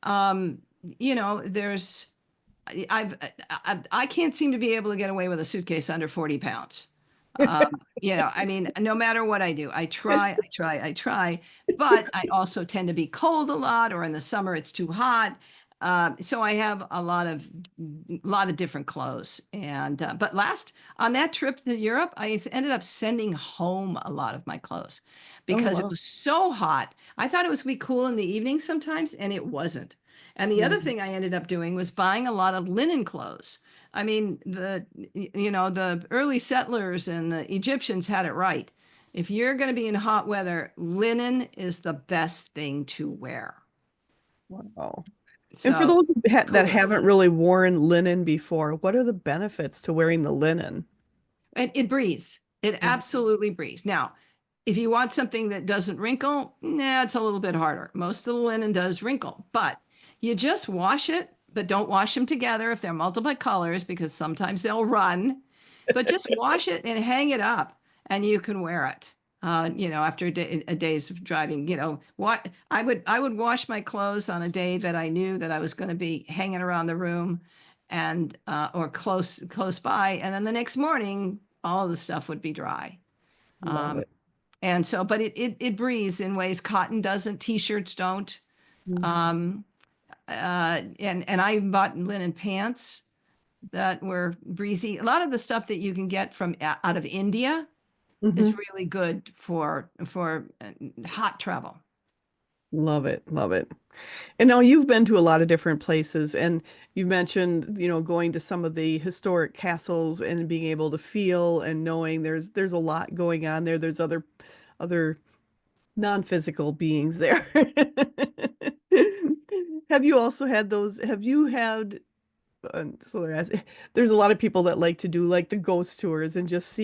um, there's, I can't seem to be able to get away with a suitcase under 40 pounds. I mean, no matter what I do, I try, but I also tend to be cold a lot, or in the summer it's too hot. So I have a lot of different clothes. And but last on that trip to Europe, I ended up sending home a lot of my clothes Oh, because it wow. was so hot. I thought it was gonna be cool in the evening sometimes, and it wasn't. And the other Mm. thing I ended up doing was buying a lot of linen clothes. I mean, the early settlers and the Egyptians had it right. If you're going to be in hot weather, linen is the best thing to wear. Wow. And for So those that kudos. haven't really worn linen before, what are the benefits to wearing the linen? And it breathes. It Mhm. absolutely breathes. Now, if you want something that doesn't wrinkle, nah, it's a little bit harder. Most of the linen does wrinkle, but you just wash it, but don't wash them together if they're multiple colors because sometimes they'll run. But just wash it and hang it up, and you can wear it. After a days of driving, what I would wash my clothes on a day that I knew that I was going to be hanging around the room, and or close by, and then the next morning all of the stuff would be dry. Love um, it. and so but it breathes in ways cotton doesn't, t-shirts don't. Mhm. um, and I bought linen pants that were breezy. A lot of the stuff that you can get from out of India is Hmm. really good for hot travel. Love it. Love it. And now you've been to a lot of different places, and you've mentioned, going to some of the historic castles and being able to feel and knowing there's a lot going on there. There's other non-physical beings there. Have you also had those? Have you had so there's a lot of people that like to do like the ghost tours and just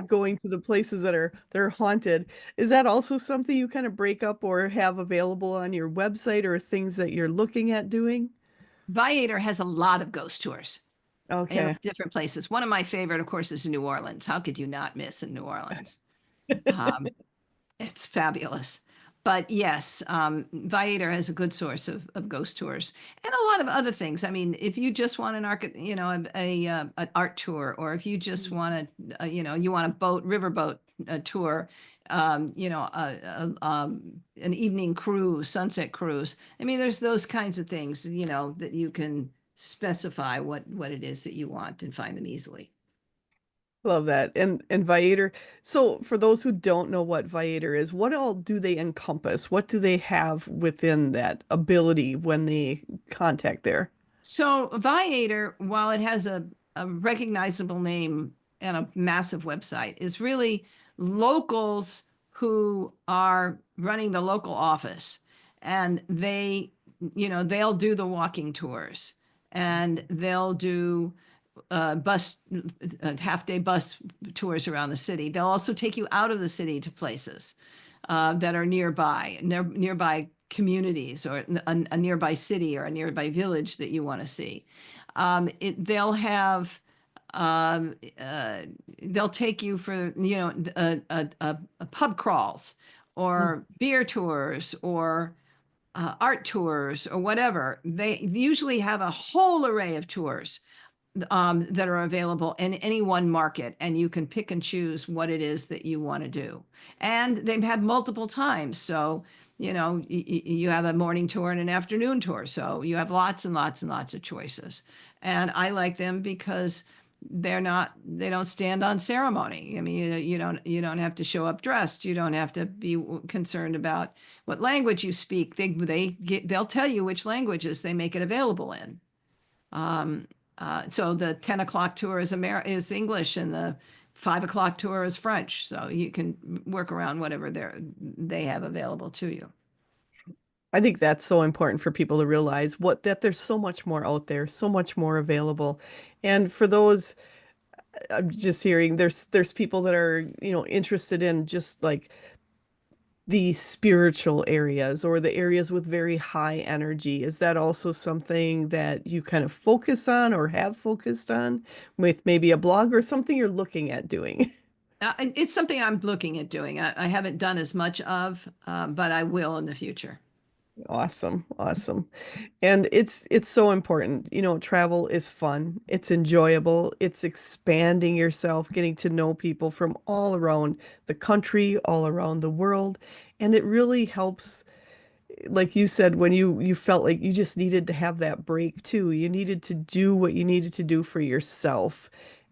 going to the places that are haunted. Is that also something you kind of break up or have available on your website or things that you're looking at doing? Viator has a lot of ghost tours in Okay. different places. One of my favorite, of course, is New Orleans. How could you not miss in New Orleans? Um, it's fabulous. But yes, Viator has a good source of ghost tours and a lot of other things. I mean, if you just want an art tour, or if you just want you want a riverboat tour, an evening cruise, sunset cruise. I mean, there's those kinds of things, that you can specify what it is that you want and find them easily. Love that. And Viator. So for those who don't know what Viator is, what all do they encompass? What do they have within that ability when they contact there? So Viator, while it has a recognizable name and a massive website, is really locals who are running the local office. And they'll do the walking tours, and they'll do bus half day bus tours around the city. They'll also take you out of the city to places that are nearby communities, or a nearby city or a nearby village that you want to see. They'll have um, uh, they'll take you for a pub crawls, Mm. or beer tours, or art tours, or whatever. They usually have a whole array of tours that are available in any one market, and you can pick and choose what it is that you want to do. And they've had multiple times, so you have a morning tour and an afternoon tour, so you have lots and lots and lots of choices. And I like them because they don't stand on ceremony. I mean, you don't have to show up dressed. You don't have to be concerned about what language you speak. They'll tell you which languages they make it available in. Um, so the 10 o'clock tour is English, and the 5 o'clock tour is French. So you can work around whatever they have available to you. I think that's so important for people to realize that there's so much more out there, so much more available. And for those, I'm just hearing there's people that are, interested in just like the spiritual areas or the areas with very high energy. Is that also something that you kind of focus on or have focused on with maybe a blog or something you're looking at doing? And it's something I'm looking at doing. I haven't done as much of, but I will in the future. Awesome. Awesome. And it's so important. Travel is fun. It's enjoyable. It's expanding yourself, getting to know people from all around the country, all around the world. And it really helps, like you said, when you felt like you just needed to have that break too. You needed to do what you needed to do for yourself.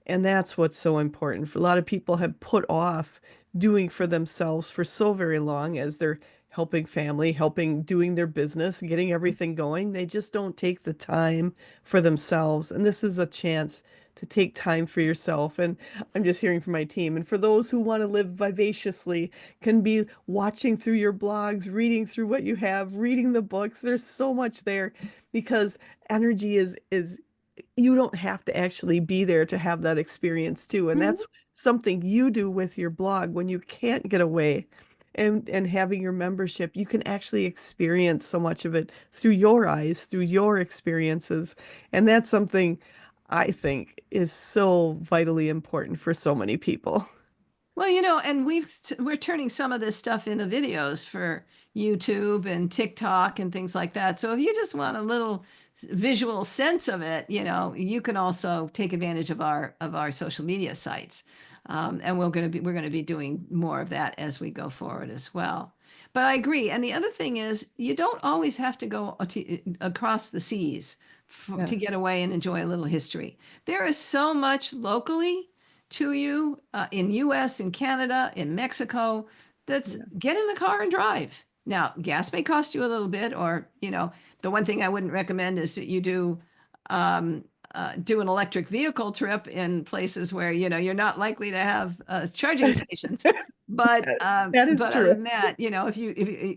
And that's what's so important. For a lot of people have put off doing for themselves for so very long as they're helping family, helping doing their business, getting everything going. They just don't take the time for themselves. And this is a chance to take time for yourself. And I'm just hearing from my team. And for those who want to live vivaciously, can be watching through your blogs, reading through what you have, reading the books. There's so much there because energy is you don't have to actually be there to have that experience too. And Mhm. that's something you do with your blog when you can't get away. And having your membership, you can actually experience so much of it through your eyes, through your experiences. And that's something I think is so vitally important for so many people. Well, and we're turning some of this stuff into videos for YouTube and TikTok and things like that. So if you just want a little visual sense of it, you can also take advantage of our social media sites. And we're going to be doing more of that as we go forward as well. But I agree. And the other thing is, you don't always have to go across the seas to get Yes. away and enjoy a little history. There is so much locally to you in US, in Canada, in Mexico. That's Yeah. get in the car and drive. Now, gas may cost you a little bit, or, the one thing I wouldn't recommend is that you do an electric vehicle trip in places where, you're not likely to have charging stations. But That is but other true. than that, if you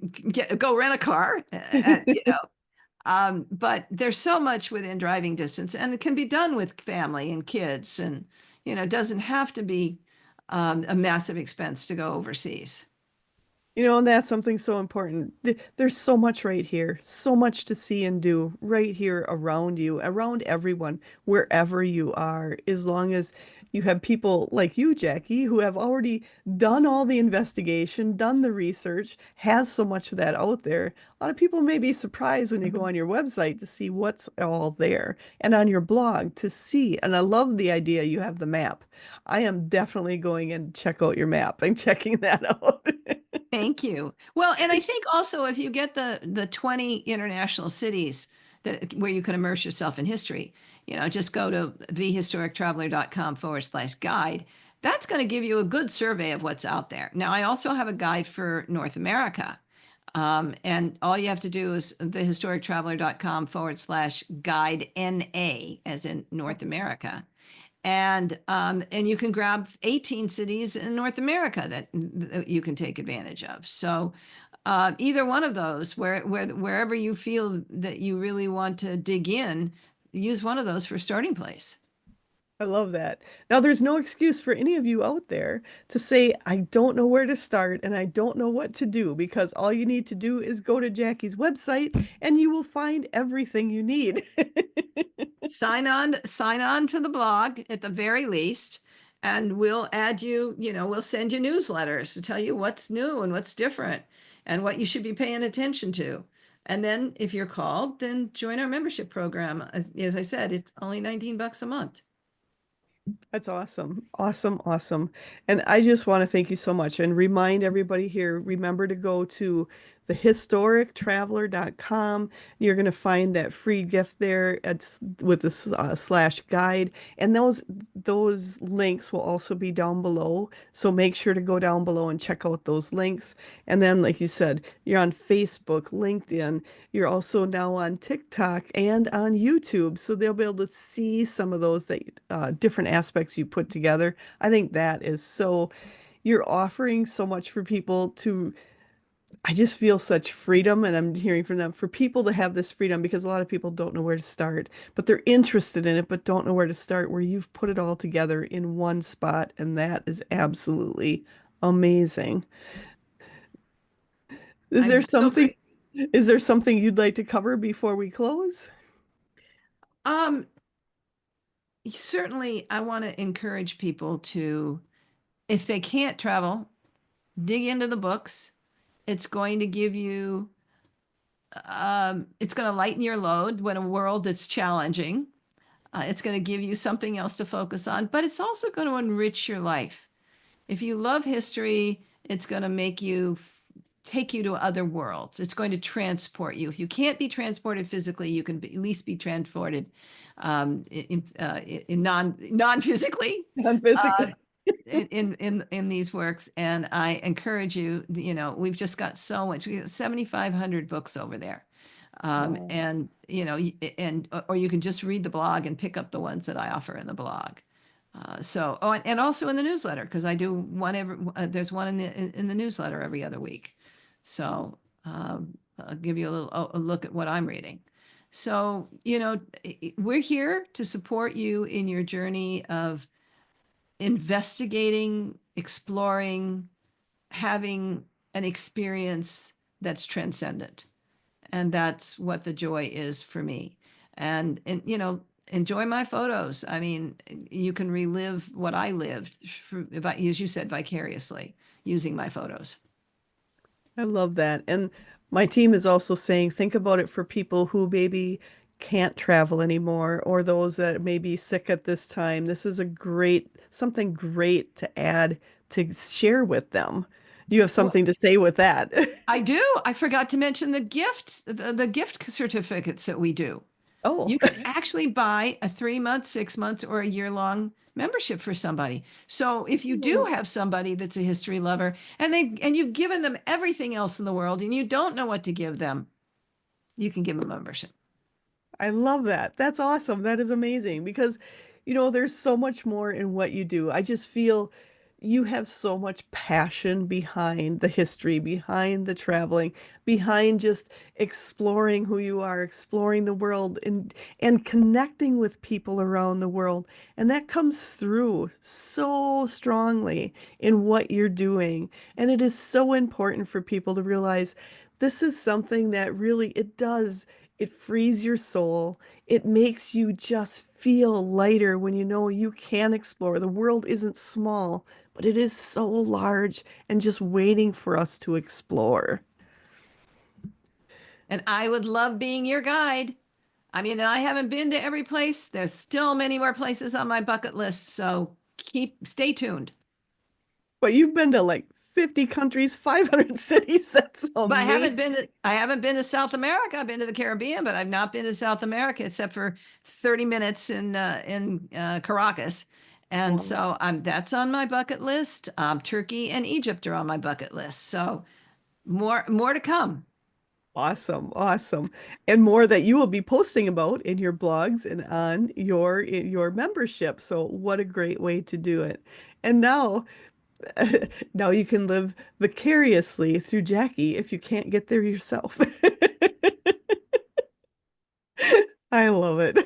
go rent a car, but there's so much within driving distance, and it can be done with family and kids, and it doesn't have to be a massive expense to go overseas. And that's something so important. There's so much right here, so much to see and do right here around you, around everyone, wherever you are, as long as you have people like you, Jackie, who have already done all the investigation, done the research, has so much of that out there. A lot of people may be surprised when you go on your website to see what's all there and on your blog to see. And I love the idea you have the map. I am definitely going and check out your map and checking that out. Thank you. Well, and I think also if you get the 20 international cities that where you can immerse yourself in history, just go to thehistorictraveler.com/guide. That's going to give you a good survey of what's out there. Now, I also have a guide for North America. And all you have to do is thehistorictraveler.com/guide NA, as in North America. And you can grab 18 cities in North America that you can take advantage of. So either one of those, wherever you feel that you really want to dig in, use one of those for starting place. I love that. Now, there's no excuse for any of you out there to say, I don't know where to start and I don't know what to do, because all you need to do is go to Jackie's website and you will find everything you need. Sign on to the blog at the very least, and we'll add you, we'll send you newsletters to tell you what's new and what's different and what you should be paying attention to. And then if you're called, then join our membership program. As I said, it's only $19 a month. That's awesome. Awesome. Awesome. And I just want to thank you so much and remind everybody here, remember to go to thehistorictraveler.com. You're going to find that free gift there. It's with the slash guide. And those links will also be down below. So make sure to go down below and check out those links. And then, like you said, you're on Facebook, LinkedIn. You're also now on TikTok and on YouTube. So they'll be able to see some of those different aspects you put together. I think that is so, you're offering so much for people to, I just feel such freedom, and I'm hearing from them for people to have this freedom because a lot of people don't know where to start, but they're interested in it, but don't know where to start, where you've put it all together in one spot. And that is absolutely amazing. Is there I'm so something, great. is there something you'd like to cover before we close? Um, Certainly, I want to encourage people to, if they can't travel, dig into the books. It's going to give you, it's going to lighten your load when a world that's challenging. It's going to give you something else to focus on, but it's also going to enrich your life. If you love history, it's going to make you take you to other worlds. It's going to transport you. If you can't be transported physically, you can at least be transported in non physically Physically. in these works. And I encourage you. We've just got so much. We got 7,500 books over there. Wow. And and or you can just read the blog and pick up the ones that I offer in the blog. And also in the newsletter, because I do one there's one in the newsletter every other week. So I'll give you a look at what I'm reading. So, we're here to support you in your journey of investigating, exploring, having an experience that's transcendent. And that's what the joy is for me. And enjoy my photos. I mean, you can relive what I lived, as you said, vicariously using my photos. I love that. And my team is also saying, think about it for people who maybe can't travel anymore or those that may be sick at this time. This is something great to add to share with them. You have Well, something to say with that. I do. I forgot to mention the gift certificates that we do. Oh, You can actually buy a 3 month, 6 months, or a year-long membership for somebody. So if you do have somebody that's a history lover and you've given them everything else in the world and you don't know what to give them, you can give them a membership. I love that. That's awesome. That is amazing because, there's so much more in what you do. I just feel you have so much passion behind the history, behind the traveling, behind just exploring who you are, exploring the world and connecting with people around the world. And that comes through so strongly in what you're doing. And it is so important for people to realize this is something that really it frees your soul. It makes you just feel lighter when you know you can explore. The world isn't small, but it is so large and just waiting for us to explore. And I would love being your guide. I mean, I haven't been to every place. There's still many more places on my bucket list. So stay tuned. But you've been to like 50 countries, 500 cities. That's But amazing. I haven't been to South America. I've been to the Caribbean, but I've not been to South America except for 30 minutes in Caracas. And Wow. so that's on my bucket list. Turkey and Egypt are on my bucket list. So more to come. Awesome, awesome. And more that you will be posting about in your blogs and on your membership. So what a great way to do it. And now now you can live vicariously through Jackie if you can't get there yourself. I love it.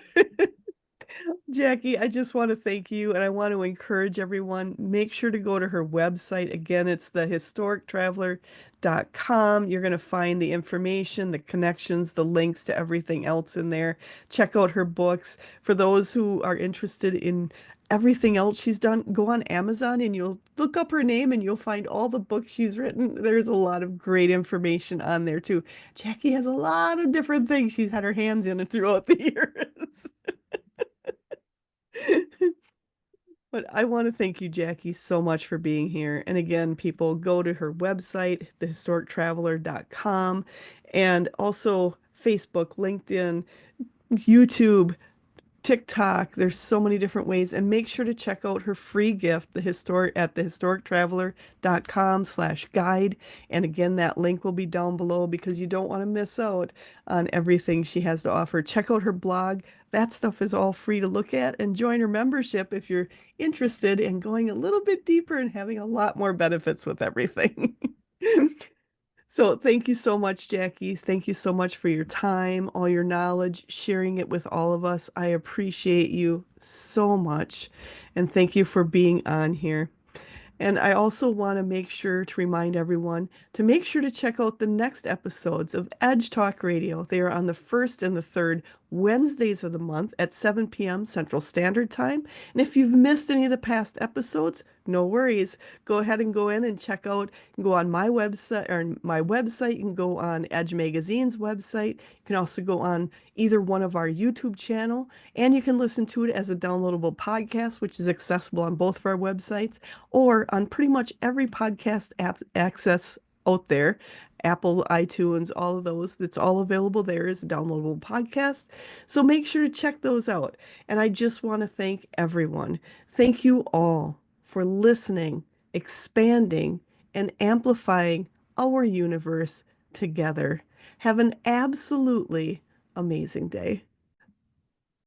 Jackie, I just want to thank you and I want to encourage everyone. Make sure to go to her website. Again, it's thehistorictraveler.com. You're going to find the information, the connections, the links to everything else in there. Check out her books. For those who are interested in everything else she's done, go on Amazon and you'll look up her name and you'll find all the books she's written. There's a lot of great information on there too. Jackie has a lot of different things she's had her hands in throughout the years. But I want to thank you, Jackie, so much for being here. And again, people go to her website, thehistorictraveler.com, and also Facebook, LinkedIn, YouTube, TikTok. There's so many different ways. And make sure to check out her free gift, thehistorictraveler.com/guide. And again, that link will be down below because you don't want to miss out on everything she has to offer. Check out her blog. That stuff is all free to look at and join her membership if you're interested in going a little bit deeper and having a lot more benefits with everything. So thank you so much, Jackie. Thank you so much for your time, all your knowledge, sharing it with all of us. I appreciate you so much. And thank you for being on here. And I also want to make sure to remind everyone to make sure to check out the next episodes of Edge Talk Radio. They are on the first and the third Wednesdays of the month at 7 p.m. Central Standard Time. And if you've missed any of the past episodes, no worries. Go ahead and go in and check out. You can go on my website. You can go on Edge Magazine's website. You can also go on either one of our YouTube channel, and you can listen to it as a downloadable podcast, which is accessible on both of our websites or on pretty much every podcast app access out there. Apple, iTunes, all of those. It's all available there as a downloadable podcast. So make sure to check those out. And I just want to thank everyone. Thank you all for listening, expanding, and amplifying our universe together. Have an absolutely amazing day.